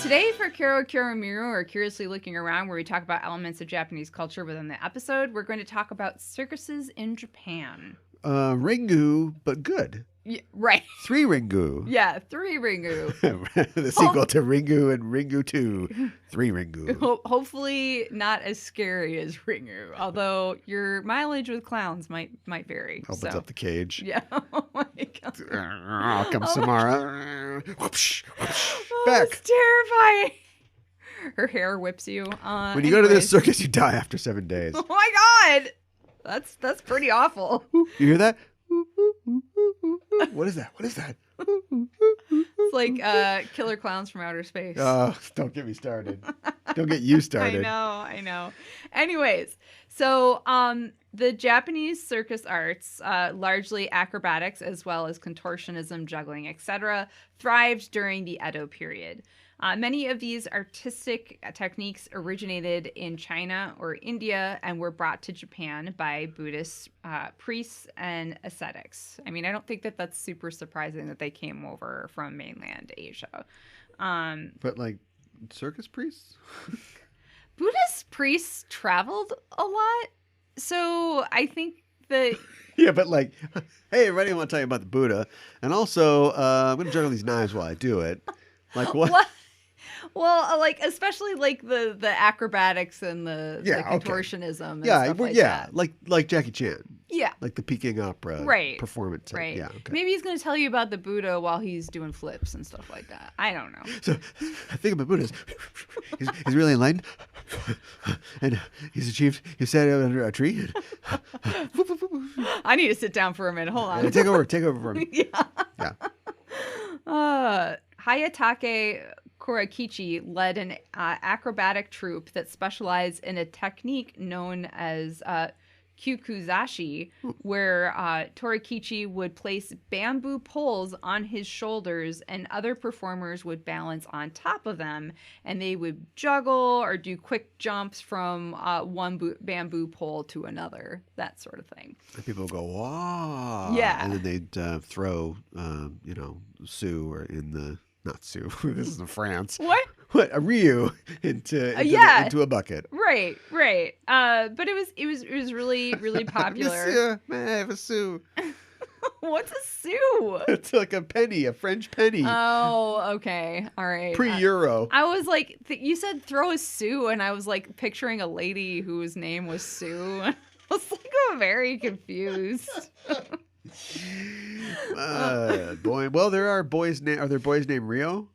Today for Kero Miru, or Curiously Looking Around, where we talk about elements of Japanese culture within the episode, we're going to talk about circuses in Japan. Ringu, but good. Yeah, right. 3 Ringu. Yeah, 3 Ringu. The sequel to Ringu and Ringu 2. 3 Ringu. Hopefully not as scary as Ringu, although your mileage with clowns might vary. Opens up the cage. Yeah. Oh my god. Comes Samara. Whoopsh, whoopsh. Oh, Back. that's terrifying. Her hair whips you. When you go to this circus, you die after 7 days. Oh my god. That's pretty awful. You hear that? What is that? What is that? It's like killer clowns from outer space. Oh, don't get me started. Don't get you started. I know. Anyways, so the Japanese circus arts, largely acrobatics as well as contortionism, juggling, etc., thrived during the Edo period. Many of these artistic techniques originated in China or India and were brought to Japan by Buddhist priests and ascetics. I mean, I don't think that that's super surprising that they came over from mainland Asia. But like circus priests? Buddhist priests traveled a lot. So I think that... Yeah, but like, hey, everybody, I want to tell you about the Buddha. And also, I'm going to juggle these knives while I do it. Like what? Well, like especially like the acrobatics and the contortionism. And stuff like that. like Jackie Chan. Yeah, like the Peking opera performance. Right. Yeah. Okay. Maybe he's going to tell you about the Buddha while he's doing flips and stuff like that. I don't know. So I think about Buddha. He's really enlightened, and he's sat under a tree. I need to sit down for a minute. Hold on. Take over for me. Yeah. Hayatake Korakichi led an acrobatic troupe that specialized in a technique known as kyukuzashi, where Torakichi would place bamboo poles on his shoulders and other performers would balance on top of them, and they would juggle or do quick jumps from one bamboo pole to another, that sort of thing. And people go, wow. Yeah. And then they'd throw, Sue or in the... Not Sue. This is in France. What? A Ryu into a bucket. Right. But it was really, really popular. Monsieur, may I have a sou? What's a sou? It's like a penny, a French penny. Oh, okay. All right. Pre-Euro. I was like, you said throw a sou, and I was like picturing a lady whose name was Sue. I was like, very confused. Boy, well, there are boys. Are there boys named Rio?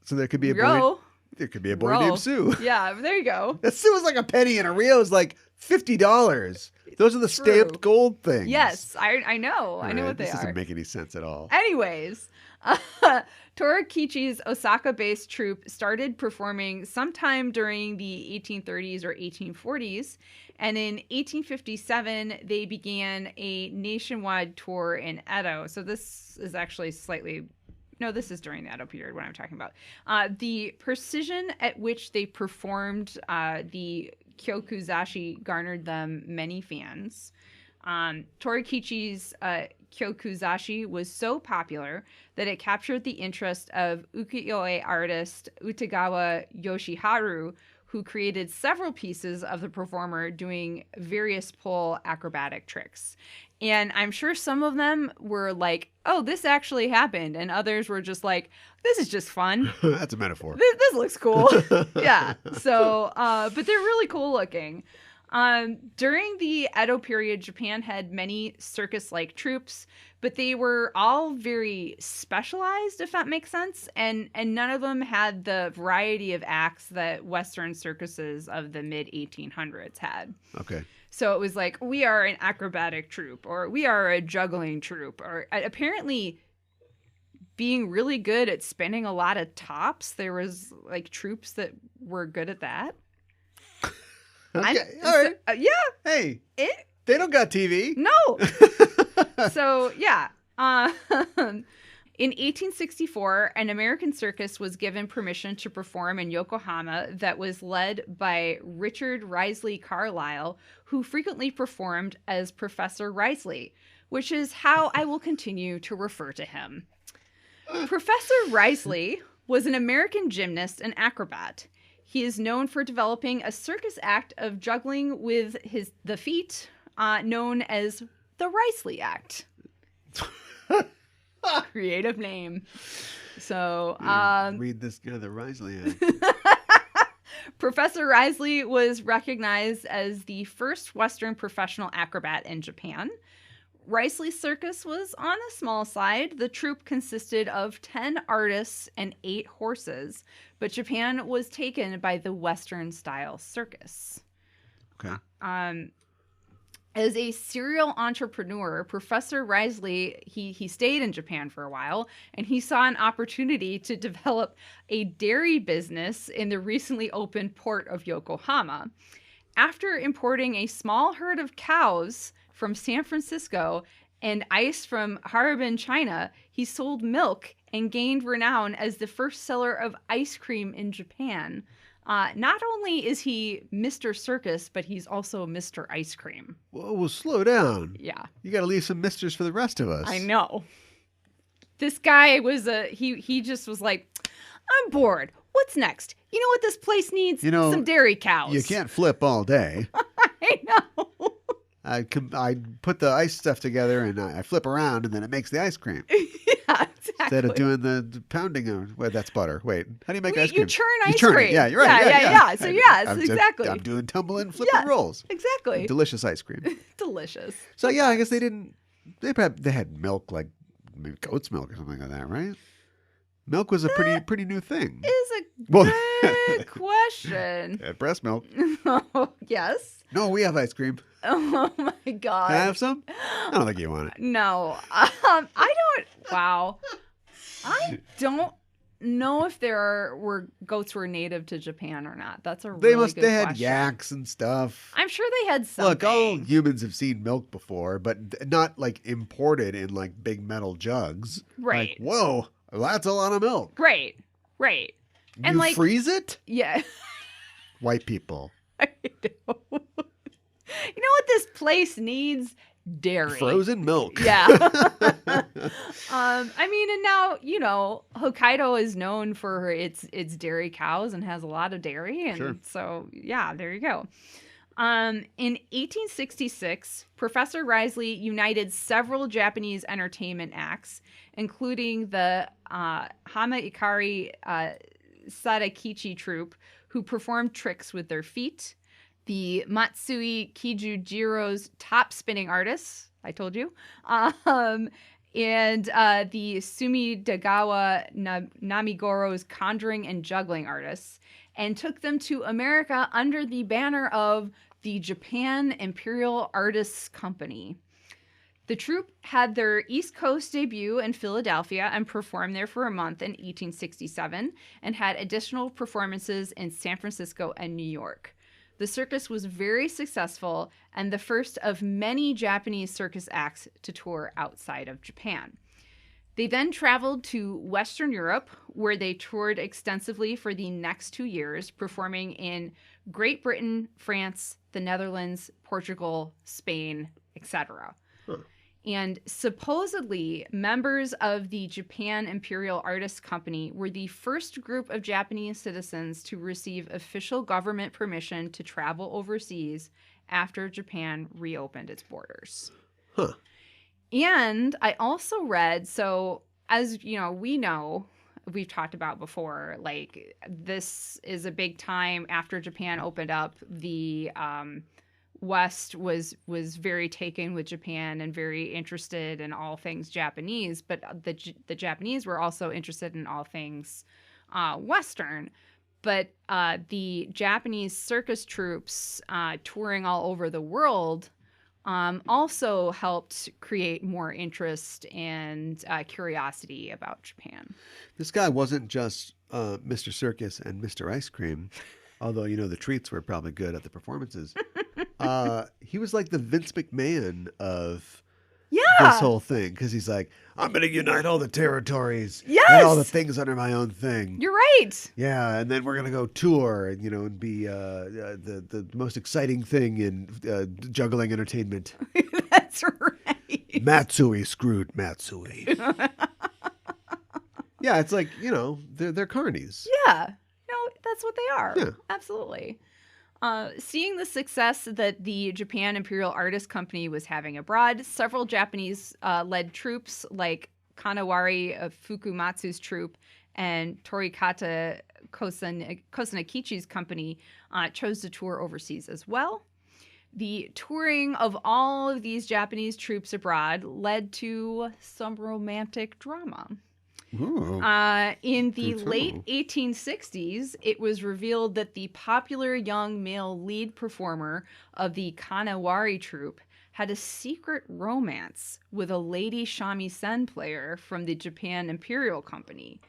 So there could be a Rio. boy. There could be a boy named Sue. Yeah, there you go. A Sue is like a penny, and a Rio is like $50. Those are the stamped gold things. Yes, I know. I know what they this are. This doesn't make any sense at all. Anyways, Torakichi's Osaka-based troupe started performing sometime during the 1830s or 1840s, and in 1857 they began a nationwide tour in Edo. So this is actually this is during the Edo period, what I'm talking about. The precision at which they performed the Kyokuzashi garnered them many fans. Torakichi's Kyokuzashi was so popular that it captured the interest of ukiyo-e artist Utagawa Yoshiharu, who created several pieces of the performer doing various pole acrobatic tricks. And I'm sure some of them were like, oh, this actually happened. And others were just like, this is just fun. That's a metaphor. This looks cool. Yeah. So, but they're really cool looking. During the Edo period, Japan had many circus-like troupes, but they were all very specialized, if that makes sense. And none of them had the variety of acts that Western circuses of the mid-1800s had. Okay. So it was like, we are an acrobatic troupe, or we are a juggling troupe, or apparently being really good at spinning a lot of tops. There was like troupes that were good at that. Okay. All right. Yeah. Hey, they don't got TV. No. So, yeah. In 1864, an American circus was given permission to perform in Yokohama that was led by Richard Risley Carlisle, who frequently performed as Professor Risley, which is how I will continue to refer to him. Professor Risley was an American gymnast and acrobat. He is known for developing a circus act of juggling with the feet, known as the Risley Act. Creative name. So, read this guy, the Risley. Professor Risley was recognized as the first Western professional acrobat in Japan. Risley's circus was on the small side. The troupe consisted of 10 artists and 8 horses, but Japan was taken by the Western-style circus. Okay. As a serial entrepreneur, Professor Risley, he stayed in Japan for a while, and he saw an opportunity to develop a dairy business in the recently opened port of Yokohama. After importing a small herd of cows from San Francisco and ice from Harbin, China, he sold milk and gained renown as the first seller of ice cream in Japan. Not only is he Mr. Circus, but he's also Mr. Ice Cream. Whoa, well, slow down. Yeah. You got to leave some misters for the rest of us. I know. This guy was he just was like, I'm bored. What's next? You know what this place needs? Some dairy cows. You can't flip all day. I know. I put the ice stuff together and I flip around and then it makes the ice cream. Yeah, exactly. Instead of doing the pounding of, well, that's butter. Wait, how do you make ice cream? You churn ice you churn cream. It. Yeah, you're right. Yeah. So yes, exactly. I'm doing tumbling, flipping rolls. Exactly. Delicious ice cream. Delicious. So yeah, I guess they had milk, like maybe goat's milk or something like that, right? Milk was a pretty new thing. Is a good question. Breast milk. Oh, yes. No, we have ice cream. Oh my God. Can I have some? I don't think you want it. No. I don't. Wow. I don't know if were goats were native to Japan or not. That's a really good question. They had yaks and stuff. I'm sure they had something. Look, all humans have seen milk before, but not like imported in like big metal jugs. Right. Like, whoa, that's a lot of milk. Right. And you freeze it? Yeah. White people. I know. You know what this place needs? Dairy. Frozen milk. Yeah. I mean, and now, Hokkaido is known for its dairy cows and has a lot of dairy. And sure. So, yeah, there you go. In 1866, Professor Risley united several Japanese entertainment acts, including the Hamaikari Sadakichi troupe, who performed tricks with their feet. The Matsui Kijujiro's top spinning artists, I told you, and the Sumidagawa Namigoro's conjuring and juggling artists, and took them to America under the banner of the Japan Imperial Artists Company. The troupe had their East Coast debut in Philadelphia and performed there for a month in 1867, and had additional performances in San Francisco and New York. The circus was very successful and the first of many Japanese circus acts to tour outside of Japan. They then traveled to Western Europe, where they toured extensively for the next 2 years, performing in Great Britain, France, the Netherlands, Portugal, Spain, etc. And supposedly, members of the Japan Imperial Artists Company were the first group of Japanese citizens to receive official government permission to travel overseas after Japan reopened its borders. Huh. And I also read, so as we know, we've talked about before, like this is a big time after Japan opened up. The West was very taken with Japan and very interested in all things Japanese, but the Japanese were also interested in all things Western. But the Japanese circus troops touring all over the world also helped create more interest and curiosity about Japan. This guy wasn't just Mr. Circus and Mr. Ice Cream, although, the treats were probably good at the performances. He was like the Vince McMahon of this whole thing, because he's like, I'm going to unite all the territories and all the things under my own thing. You're right. Yeah, and then we're going to go tour and, and be the most exciting thing in juggling entertainment. That's right. Matsui screwed Matsui. Yeah, it's like, they're carnies. Yeah. No, that's what they are. Yeah. Absolutely. Seeing the success that the Japan Imperial Artist Company was having abroad, several Japanese-led troops like Kanawari of Fukumatsu's troupe and Torikata Kosunakichi's company chose to tour overseas as well. The touring of all of these Japanese troops abroad led to some romantic drama. In the late 1860s, it was revealed that the popular young male lead performer of the Kanawari troupe had a secret romance with a lady shamisen player from the Japan Imperial Company.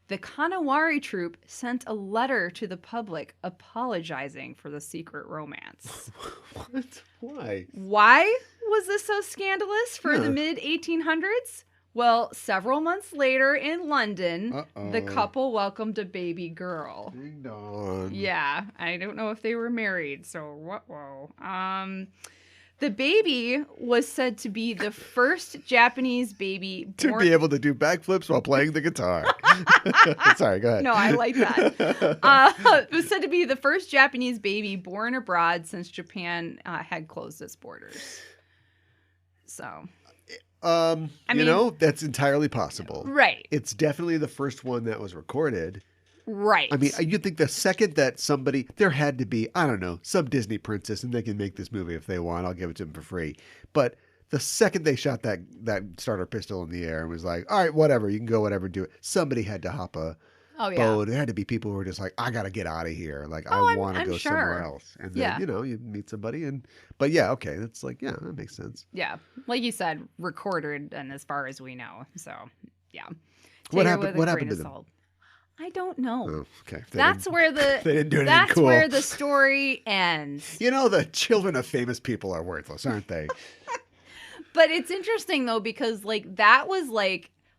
The Kanawari troupe sent a letter to the public apologizing for the secret romance. What? Why? Why was this so scandalous for the mid-1800s? Well, several months later in London, the couple welcomed a baby girl. Ding dong. Yeah, I don't know if they were married, so whoa. The baby was said to be the first Japanese baby To be able to do backflips while playing the guitar. Sorry, go ahead. No, I like that. It was said to be the first Japanese baby born abroad since Japan had closed its borders. So... that's entirely possible. Right. It's definitely the first one that was recorded. Right. I mean, you'd think the second that there had to be, I don't know, some Disney princess, and they can make this movie if they want. I'll give it to them for free. But the second they shot that starter pistol in the air and was like, all right, whatever, you can go, whatever, do it. Somebody had to hop a boat. There had to be people who were just like, I got to get out of here. Like, I want to go somewhere else. And then, you meet somebody. But yeah, okay. That's like, yeah, that makes sense. Yeah. Like you said, recorded, and as far as we know. So, yeah. What happened to them? I don't know. Oh, okay. That's where they didn't do anything That's cool. where the story ends. The children of famous people are worthless, aren't they? But it's interesting though, because that was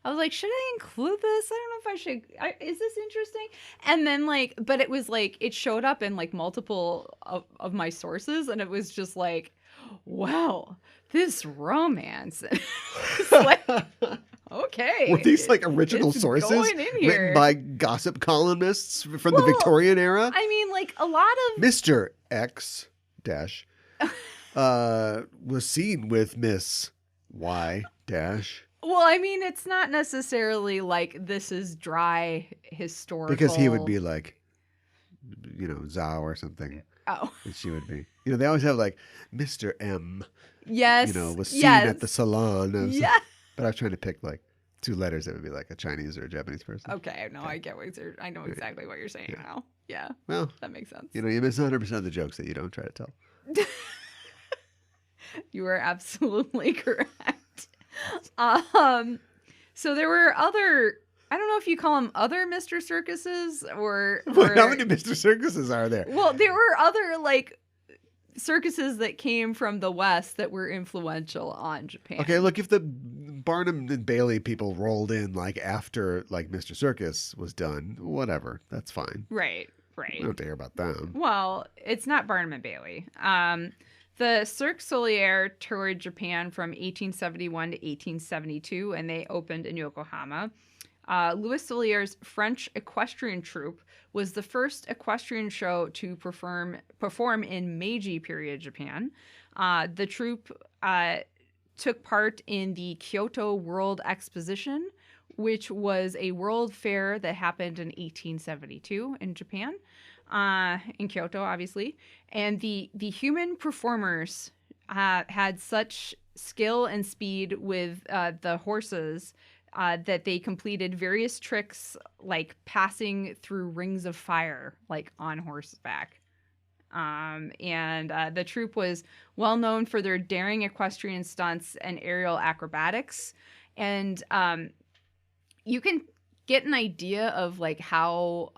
I was like, should I include this? I don't know if I should. Is this interesting? And then but it was it showed up in multiple of my sources, and it was just wow, this romance. It's okay. Were these original sources written by gossip columnists from the Victorian era? I mean, a lot of Mr. X dash was seen with Miss Y dash. Well, I mean, it's not necessarily this is dry historical. Because he would be Zhao or something. Oh. And she would be. They always have Mr. M. Yes. Was seen at the salon. Yeah. But I was trying to pick two letters that would be a Chinese or a Japanese person. Okay. No, I get I know exactly what you're saying now. Yeah. Well, that makes sense. You miss 100% of the jokes that you don't try to tell. You are absolutely correct. So there were other, I don't know if you call them other Mr. Circuses or how many Mr. Circuses are there? Well, there were other circuses that came from the West that were influential on Japan. Okay, look, if the Barnum and Bailey people rolled in after Mr. Circus was done, whatever, that's fine. Right. We don't have to hear about them. Well, it's not Barnum and Bailey. The Cirque Solier toured Japan from 1871 to 1872, and they opened in Yokohama. Louis Solier's French equestrian troupe was the first equestrian show to perform in Meiji period Japan. The troupe took part in the Kyoto World Exposition, which was a world fair that happened in 1872 in Japan. In Kyoto, obviously. And the human performers had such skill and speed with the horses that they completed various tricks passing through rings of fire, on horseback. And the troupe was well known for their daring equestrian stunts and aerial acrobatics. And you can get an idea of how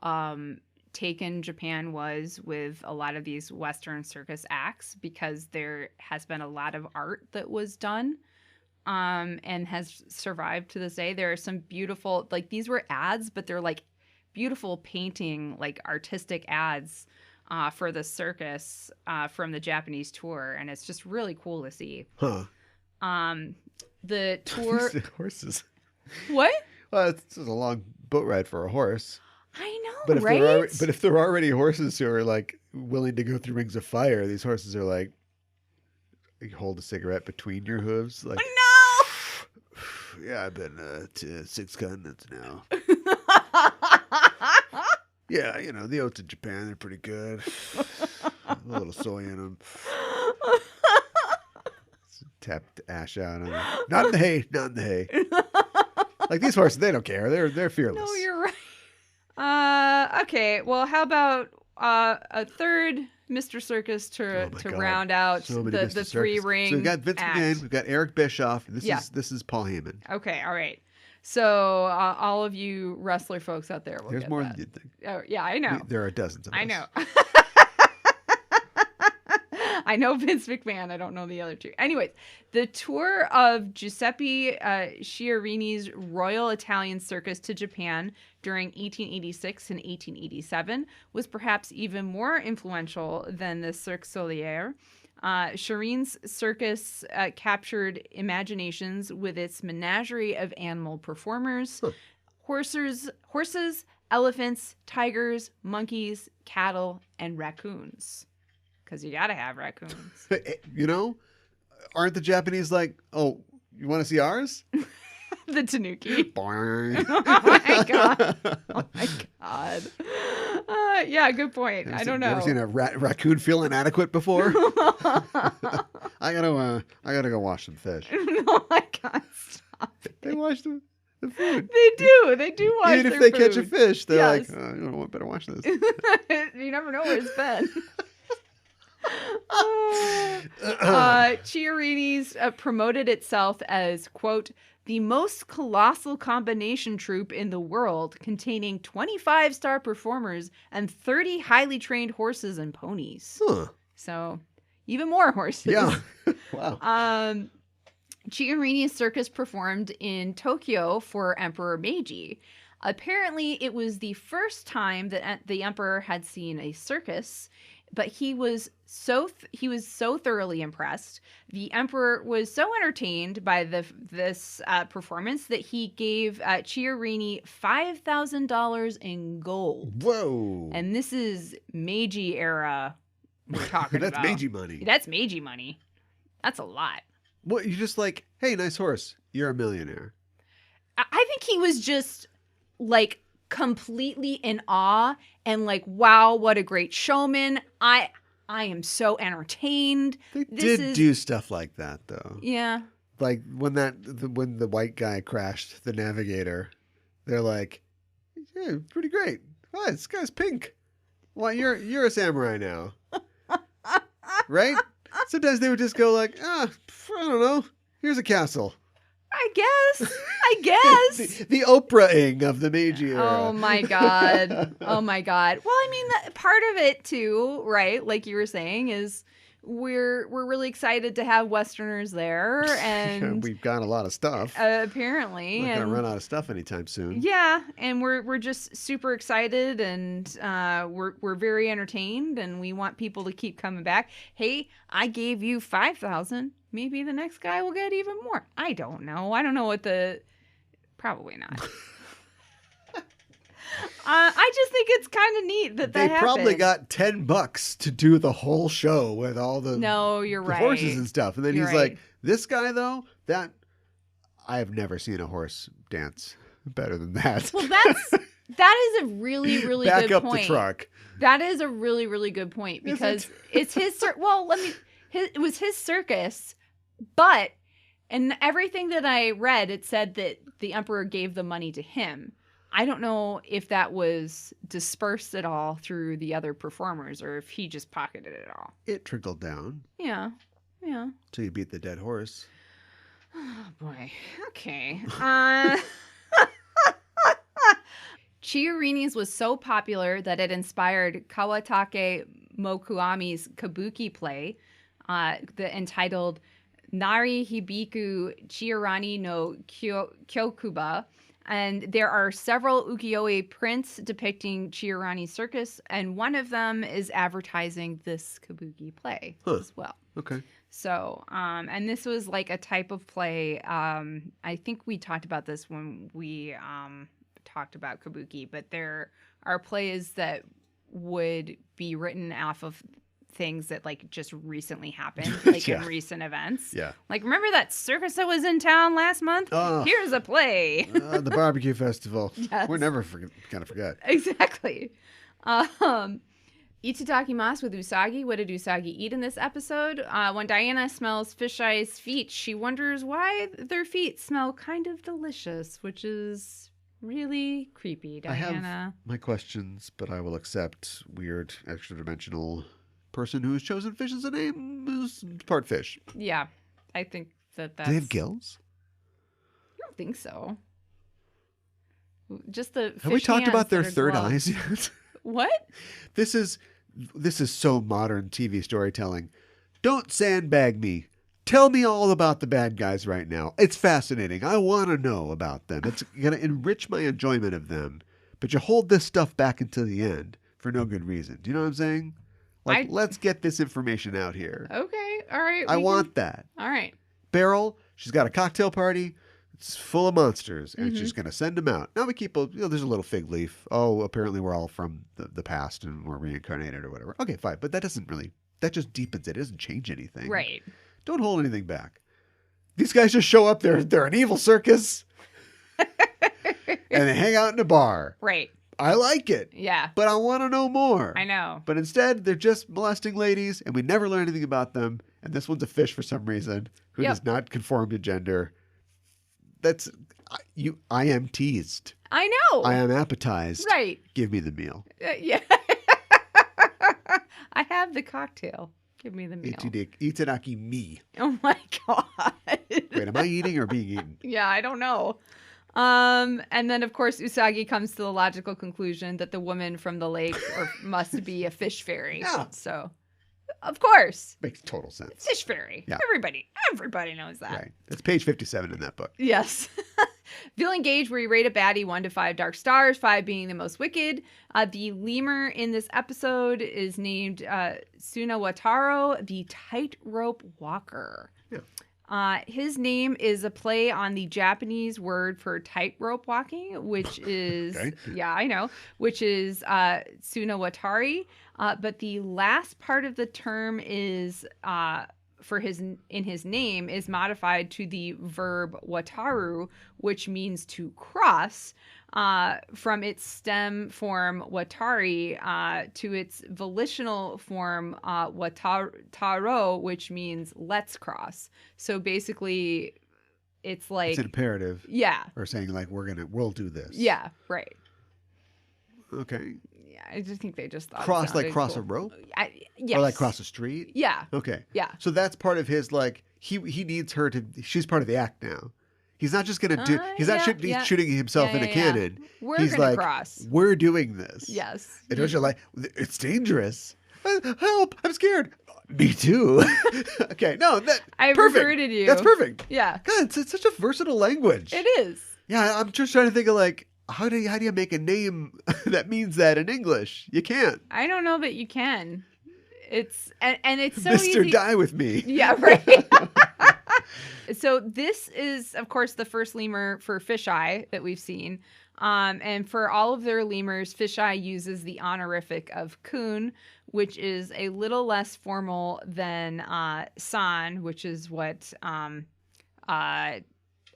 taken Japan was with a lot of these Western circus acts, because there has been a lot of art that was done and has survived to this day. There are some beautiful, these were ads, but they're beautiful painting, artistic ads for the circus from the Japanese tour, and it's just really cool to see. Huh. The tour horses. What? Well, it's a long boat ride for a horse. I know, But if right? But if there are already horses who are willing to go through rings of fire. These horses are like, you hold a cigarette between your hooves. Like, No! yeah, I've been to 6 continents now. Yeah, the oats in Japan, they're pretty good. A little soy in them. Tapped ash out on them. Not in the hay, not in the hay. Like these horses, they don't care. They're fearless. No, you're right. Okay, well, how about a third Mr. Circus to round out the three-ring So we've got Vince act. McMahon, we've got Eric Bischoff. Yeah. This is Paul Heyman. Okay, all right. So all of you wrestler folks out there will There's get more that. than you'd think. Oh, yeah, I know. There are dozens of us. I know. I know Vince McMahon. I don't know the other two. Anyways, the tour of Giuseppe Chiarini's Royal Italian Circus to Japan during 1886 and 1887 was perhaps even more influential than the Cirque Solier. Chiarini's circus captured imaginations with its menagerie of animal performers, horses, elephants, tigers, monkeys, cattle, and raccoons. Because you got to have raccoons. Aren't the Japanese like, oh, you want to see ours? The tanuki. Boing. Oh my god. Oh my god. Yeah, good point. I don't know. Ever seen a raccoon feel inadequate before? I gotta go wash some fish. Oh my god, stop it. They wash the food. They do wash Even if their they food. catch a fish, they're Yes. like, oh, you know what, better wash this. You never know where it's been. Chiarini's promoted itself as, quote, the most colossal combination troupe in the world, containing 25-star performers and 30 highly trained horses and ponies. Huh. So, even more horses. Yeah. Wow. Chiarini's circus performed in Tokyo for Emperor Meiji. Apparently, it was the first time that the emperor had seen a circus, but he was so thoroughly impressed. The emperor was so entertained by this performance that he gave Chiarini $5,000 in gold. Whoa. And this is Meiji era we're talking That's about. Meiji money. That's Meiji money. That's a lot. What, you just like, hey, nice horse. You're a millionaire. I think he was just like completely in awe and like, wow, what a great showman. I am so entertained. They did do stuff like that though. Yeah. Like when the white guy crashed the navigator, they're like, yeah, pretty great. Oh, this guy's pink. Well, you're a samurai now. Right? Sometimes they would just go like, I don't know. Here's a castle. I guess. the Oprah-ing of the Meiji era. Oh my god. Oh my god. Well, I mean, part of it too, right? Like you were saying, is we're really excited to have Westerners there, and we've got a lot of stuff. Apparently, we're not gonna run out of stuff anytime soon. Yeah, and we're just super excited, and we're very entertained, and we want people to keep coming back. Hey, I gave you 5,000. Maybe the next guy will get even more. I don't know. I don't know what probably not. I just think it's kind of neat that they happened. probably got $10 to do the whole show with all the you're right. horses and stuff. And then You're he's right. like, this guy though, that I have never seen a horse dance better than that. Well, that is a really, really Back good up point. the truck. That is a really, really good point because it's his. It was his circus, but in everything that I read, it said that the emperor gave the money to him. I don't know if that was dispersed at all through the other performers or if he just pocketed it all. It trickled down. Yeah. Till you beat the dead horse. Oh boy. Okay. Chiarini's was so popular that it inspired Kawatake Mokuami's kabuki play, entitled Nari Hibiku Chiarani no Kyokuba. And there are several ukiyo-e prints depicting Chiarani's circus, and one of them is advertising this kabuki play as well. Okay. So, and this was like a type of play. I think we talked about this when we talked about kabuki, but there are plays that would be written off of things that like just recently happened, like in recent events. Yeah. Like, remember that circus that was in town last month? Here's a play. The barbecue festival. Yes. We're never gonna forget. Exactly. Itadakimasu with Usagi. What did Usagi eat in this episode? When Diana smells Fisheye's feet, she wonders why their feet smell kind of delicious, which is really creepy, Diana. I have my questions, but I will accept weird, extra-dimensional person who has chosen fish as a name who's part fish. Yeah, I think that's... Do they have gills? I don't think so. Just the fish Have we talked hands about their that are third gloved. eyes yet? What? This is so modern TV storytelling. Don't sandbag me. Tell me all about the bad guys right now. It's fascinating. I want to know about them. It's going to enrich my enjoyment of them. But you hold this stuff back until the end for no good reason. Do you know what I'm saying? Like, let's get this information out here. Okay. All right. I want that. All right. Beryl, she's got a cocktail party. It's full of monsters, and she's going to send them out. Now we keep, there's a little fig leaf. Oh, apparently we're all from the past and we're reincarnated or whatever. Okay, fine. But that just deepens it. It doesn't change anything. Right. Don't hold anything back. These guys just show up. They're an evil circus. And they hang out in a bar. Right. I like it. Yeah. But I want to know more. I know. But instead, they're just molesting ladies, and we never learn anything about them. And this one's a fish for some reason who does not conform to gender. I am teased. I know. I am appetized. Right. Give me the meal. Yeah. I have the cocktail. Give me the meal. Itanaki me. Oh my God. Wait, am I eating or being eaten? Yeah, I don't know. And then, of course, Usagi comes to the logical conclusion that the woman from the lake must be a fish fairy. Yeah. So, of course. Makes total sense. Fish fairy. Yeah. Everybody knows that. Right. That's page 57 in that book. Yes. Feel engaged where you rate a baddie 1 to 5 dark stars, 5 being the most wicked. The lemur in this episode is named Sunawataro, the tightrope walker. Yeah. His name is a play on the Japanese word for tightrope walking, which is, yeah, I know, which is Sunawatari. But the last part of the term is in his name is modified to the verb wataru, which means to cross, from its stem form watari to its volitional form wataro, which means let's cross. So basically, it's like it's an imperative. Yeah. Or saying like we'll do this. Yeah. Right. Okay. I just think they just thought cross cool. a rope. Yes. Or like cross a street. Yeah. Okay. Yeah. So that's part of his like he needs her to. She's part of the act now. He's not just gonna do. He's not shooting himself in a cannon. He's gonna like, cross. We're doing this. Yes. And don't you like? It's dangerous. Help! I'm scared. Me too. Okay. No, I reverted you. That's perfect. Yeah. God, it's such a versatile language. It is. Yeah, I'm just trying to think of like. How do you make a name that means that in English? You can't. I don't know that you can. It's and it's so Mr. easy. Diewithme. Yeah, right. So this is, of course, the first lemur for Fisheye that we've seen. And for all of their lemurs, Fisheye uses the honorific of kun, which is a little less formal than san, which is what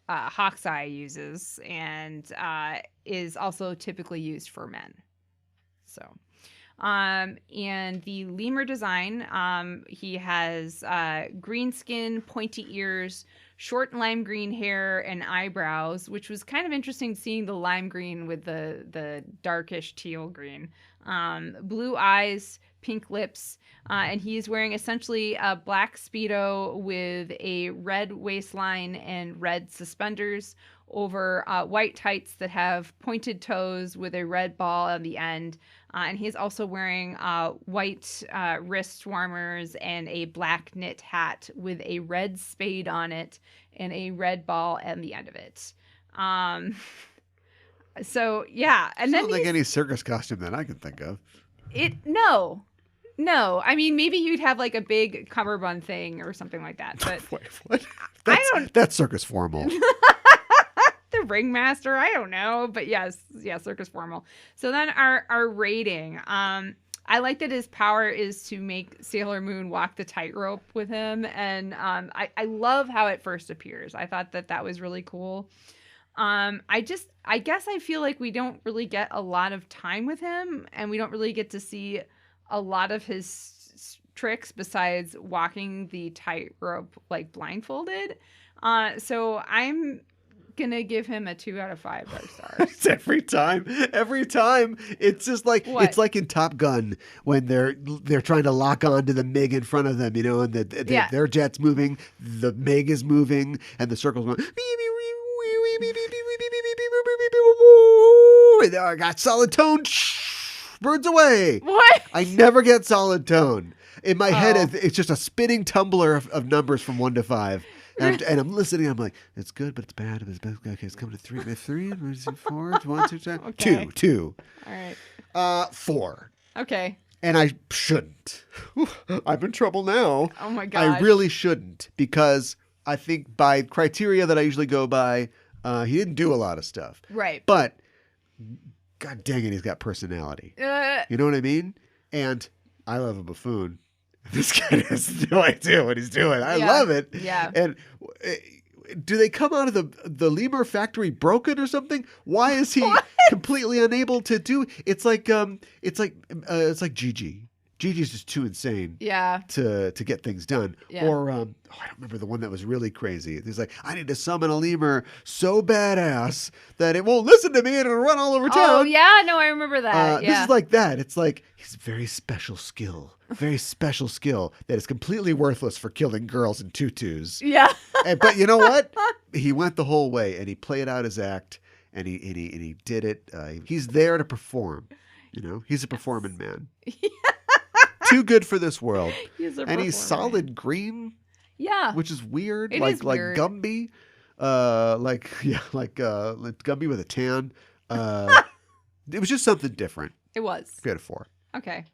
Hawkeye uses, and is also typically used for men. So, and the lemur design, he has green skin, pointy ears, short lime green hair, and eyebrows, which was kind of interesting seeing the lime green with the darkish teal green. Blue eyes, pink lips, and he's wearing essentially a black Speedo with a red waistline and red suspenders over white tights that have pointed toes with a red ball on the end. And he's also wearing white wrist warmers and a black knit hat with a red spade on it and a red ball at the end of it. So, yeah. And It's then not like any circus costume that I can think of. No. I mean, maybe you'd have like a big cummerbund thing or something like that. But Wait, what? don't. That's circus formal. The ringmaster, I don't know, but yes, circus formal. So then our rating. I like that his power is to make Sailor Moon walk the tightrope with him. And I love how it first appears. I thought that was really cool. I guess I feel like we don't really get a lot of time with him, and we don't really get to see a lot of his tricks besides walking the tightrope like blindfolded. So I'm gonna give him a 2 out of 5 dark stars. It's every time. It's just like it's like in Top Gun when they're trying to lock on to the MiG in front of them, and their jet's moving, the MiG is moving, and the circle's going. I got solid tone. Birds away. What? I never get solid tone. In my head, it's just a spinning tumbler of numbers from 1 to 5. And I'm listening. I'm like, it's good, but it's bad. It's bad. Okay, it's coming to 3. 3, 4, 1, 2, 3, okay. 2. All right. 4. Okay. And I shouldn't. I'm in trouble now. Oh my gosh. I really shouldn't, because I think by criteria that I usually go by, he didn't do a lot of stuff. Right. But God dang it, he's got personality. You know what I mean? And I love a buffoon. This guy has no idea what he's doing. I love it. Yeah. And do they come out of the lemur factory broken or something? Why is he completely unable to do? It's like Gigi. Gigi's just too insane. Yeah. To get things done. Yeah. Or I don't remember the one that was really crazy. He's like, I need to summon a lemur so badass that it won't listen to me and it'll run all over town. Oh yeah, no, I remember that. This is like that. It's like he's very special skill that is completely worthless for killing girls in tutus. Yeah. But you know what? He went the whole way and he played out his act and he did it. He's there to perform. He's a performing man. Too good for this world. He's solid green. Yeah. Which is weird. It like is weird. Gumby. Like Gumby with a tan. It was just something different. It was. Good 4. Okay.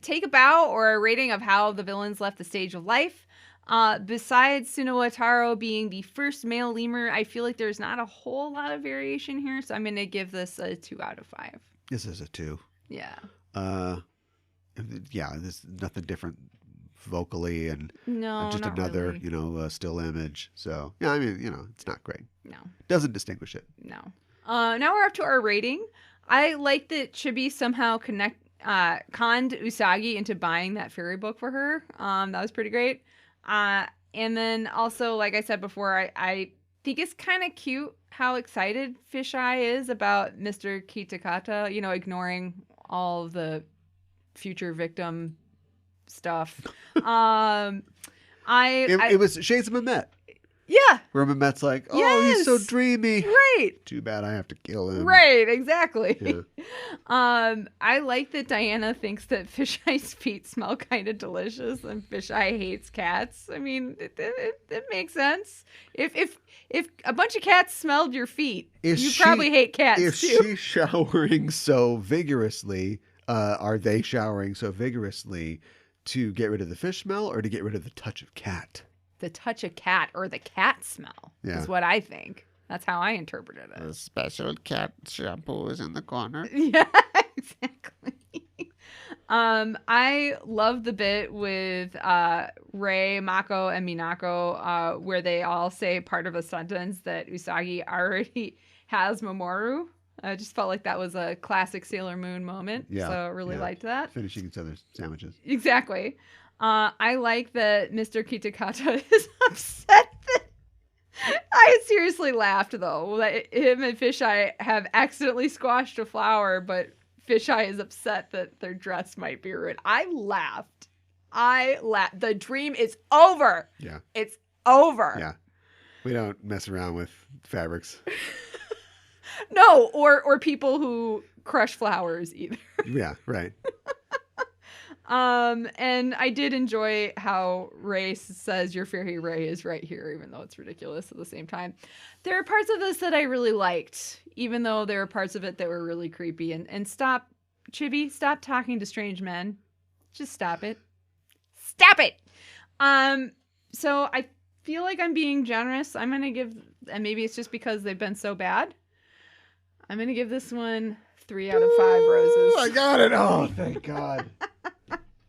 Take a bow or a rating of how the villains left the stage of life. Besides Tsunoa Taro being the first male lemur, I feel like there's not a whole lot of variation here, so I'm going to give this a 2 out of 5. This is a 2. Yeah. There's nothing different vocally and just not another, really. Still image. So, yeah, I mean, it's not great. No. Doesn't distinguish it. No. Now we're up to our rating. I like that Chibi somehow conned Usagi into buying that fairy book for her. That was pretty great. And then also, like I said before, I think it's kind of cute how excited Fisheye is about Mr. Kitakata, ignoring all of the future victim stuff. It was Shades of Mehmet. Yeah. Where Mehmet's like, he's so dreamy. Right. Too bad I have to kill him. Right, exactly. Yeah. I like that Diana thinks that Fisheye's feet smell kind of delicious and Fisheye hates cats. I mean, it makes sense. If a bunch of cats smelled your feet, you probably hate cats if too. If she's showering so vigorously, are they showering so vigorously to get rid of the fish smell or to get rid of the touch of cat? The touch of cat or the cat smell is what I think. That's how I interpreted it. The special cat shampoo is in the corner. Yeah, exactly. I love the bit with Rei, Mako, and Minako where they all say part of a sentence that Usagi already has Mamoru. I just felt like that was a classic Sailor Moon moment. Yeah, so I really liked that. Finishing each other's sandwiches. Exactly. I like that Mr. Kitakata is upset that I seriously laughed though that him and Fisheye have accidentally squashed a flower, but Fisheye is upset that their dress might be ruined. I laughed. The dream is over. Yeah. It's over. Yeah. We don't mess around with fabrics. No, or people who crush flowers either. Yeah, right. And I did enjoy how Ray says your fairy Ray is right here, even though it's ridiculous at the same time. There are parts of this that I really liked, even though there are parts of it that were really creepy. And stop, Chibi, stop talking to strange men. Just stop it. Stop it! So I feel like I'm being generous. I'm going to give, and maybe it's just because they've been so bad, I'm going to give this one 3 out of 5 roses. I got it. Oh, thank God.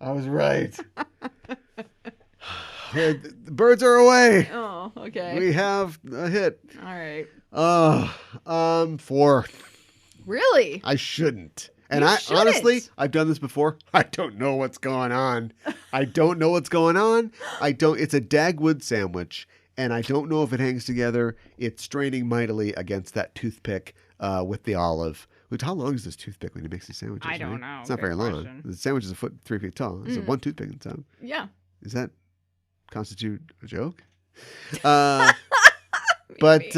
I was right. The birds are away. Oh, okay. We have a hit. All right. 4. Really? I shouldn't. And You honestly, shouldn't. I've done this before. I don't know what's going on. It's a Dagwood sandwich, and I don't know if it hangs together. It's straining mightily against that toothpick with the olive. How long is this toothpick when he makes these sandwiches? I don't know. It's not Good very long. question. The sandwich is 3 feet tall. There's one toothpick in the top. Yeah. Does that constitute a joke? But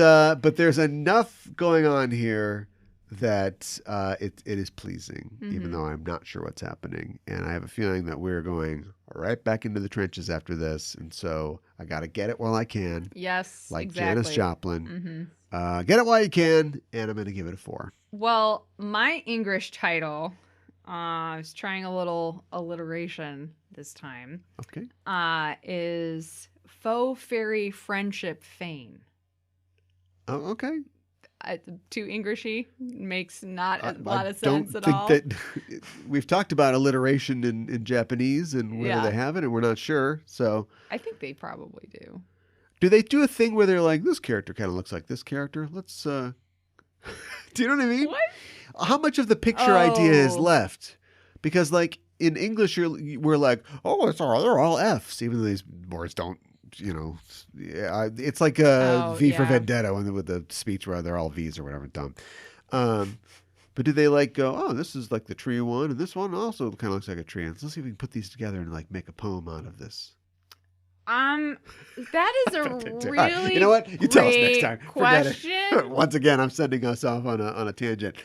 there's enough going on here that it is pleasing, even though I'm not sure what's happening. And I have a feeling that we're going right back into the trenches after this. And so I got to get it while I can. Yes, like exactly. Janis Joplin. Get it while you can, and I'm going to give it a 4. Well, my English title, I was trying a little alliteration this time, Okay. is Faux Fairy Friendship Feign. Oh, okay. Too Englishy, makes not a I lot of don't sense at think all. that we've talked about alliteration in Japanese and whether Yeah. they have it, and we're not sure. So, I think they probably do. do they do a thing where they're like, this character kind of looks like this character? Let's. Do you know what I mean? What? How much of the picture idea is Oh. left? Because like in English, we're like, oh, they're all Fs, even though these words don't. It's like V for yeah. Vendetta with the speech where they're all V's or whatever, dumb. But do they like go, oh, this is like the tree one, and this one also kind of looks like a tree. And let's see if we can put these together and like make a poem out of this. That is a All really right, you know what? You tell us next time. Forget it. question. Once again, I'm sending us off on a tangent.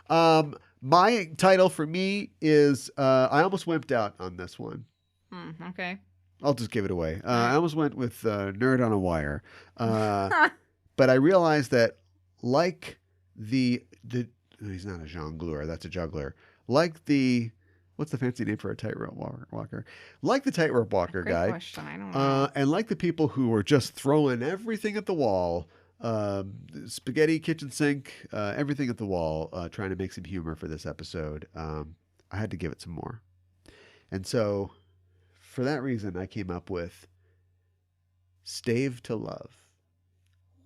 My title for me is I almost wimped out on this one. Okay. I'll just give it away. I almost went with Nerd on a Wire. But I realized that like the he's not a jongleur, that's a juggler. Like what's the fancy name for a tightrope walker? Like the tightrope walker Great guy. question. I don't know. And like the people who were just throwing everything at the wall, spaghetti kitchen sink, everything at the wall, trying to make some humor for this episode, I had to give it some more. And so for that reason, I came up with Stave to Love.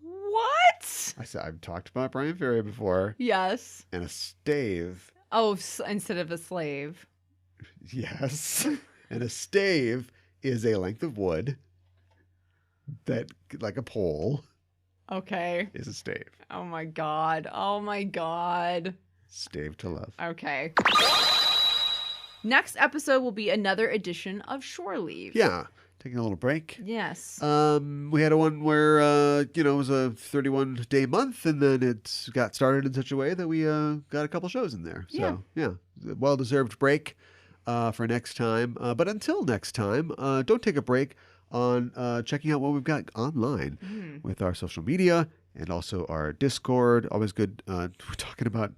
What? I said I've talked about Brian Ferry before, Yes. and a stave, Oh, instead of a slave. yes, and a stave is a length of wood that, like a pole, Okay. is a stave. Oh my god. Oh my god. Stave to Love. Okay. Next episode will be another edition of Shore Leave. Yeah, taking a little break. Yes. We had a one where it was a 31-day month, and then it got started in such a way that we got a couple shows in there. So yeah, well-deserved break for next time. But until next time, don't take a break on checking out what we've got online with our social media and also our Discord. Always good. We're talking about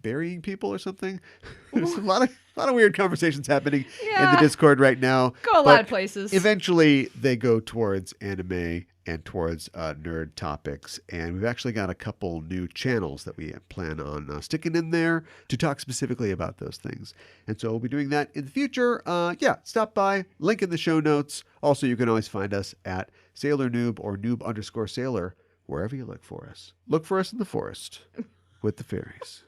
burying people or something. There's a lot of weird conversations happening in the Discord right now. Go a lot of places. Eventually, they go towards anime and towards nerd topics. And we've actually got a couple new channels that we plan on sticking in there to talk specifically about those things. And so we'll be doing that in the future. Stop by. Link in the show notes. Also, you can always find us at Sailor Noob or Noob_Sailor, wherever you look for us. Look for us in the forest with the fairies.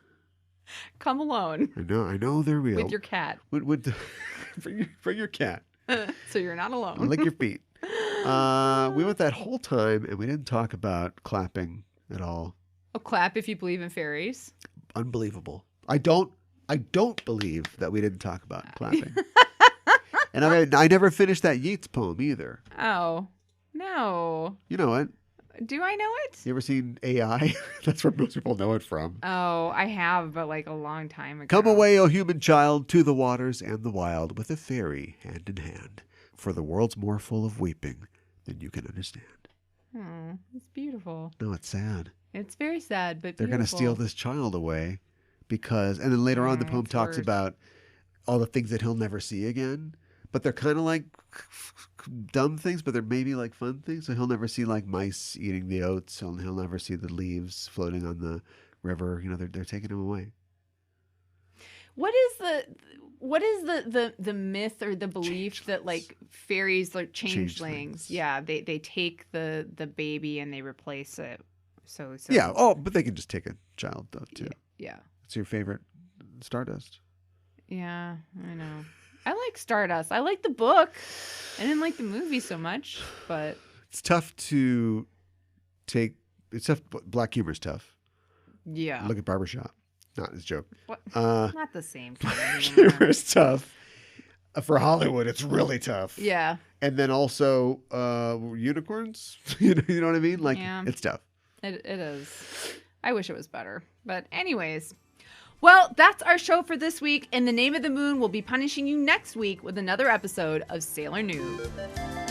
Come alone. I know they're real. With your cat. Bring your cat. So you're not alone. I'll lick your feet. We went that whole time and we didn't talk about clapping at all. A clap if you believe in fairies. Unbelievable. I don't believe that we didn't talk about clapping. And I never finished that Yeats poem either. Oh, no. You know it. Do I know it? You ever seen AI? That's where most people know it from. Oh, I have, but like a long time ago. Come away, O human child, to the waters and the wild, with a fairy hand in hand, for the world's more full of weeping than you can understand. Oh, it's beautiful. No, it's sad. It's very sad, but They're going to steal this child away because, and then later on the poem it's talks worse. about all the things that he'll never see again. But they're kind of like dumb things, but they're maybe like fun things. So he'll never see like mice eating the oats. He'll never see the leaves floating on the river. They're taking him away. What is the myth or the belief that like fairies like changelings? Yeah, they take the baby and they replace it. So yeah. Oh, but they can just take a child though too. Yeah. What's your favorite Stardust? Yeah, I know. I like Stardust. I like the book. I didn't like the movie so much, but it's tough to take. It's tough. Black humor's tough. Yeah. Look at Barbershop. Not his joke. What? Not the same. Humor's tough. For Hollywood, it's really tough. Yeah. And then also unicorns. you know what I mean? Like it's tough. It is. I wish it was better. But anyways. Well, that's our show for this week, and the Name of the Moon will be punishing you next week with another episode of Sailor Noob.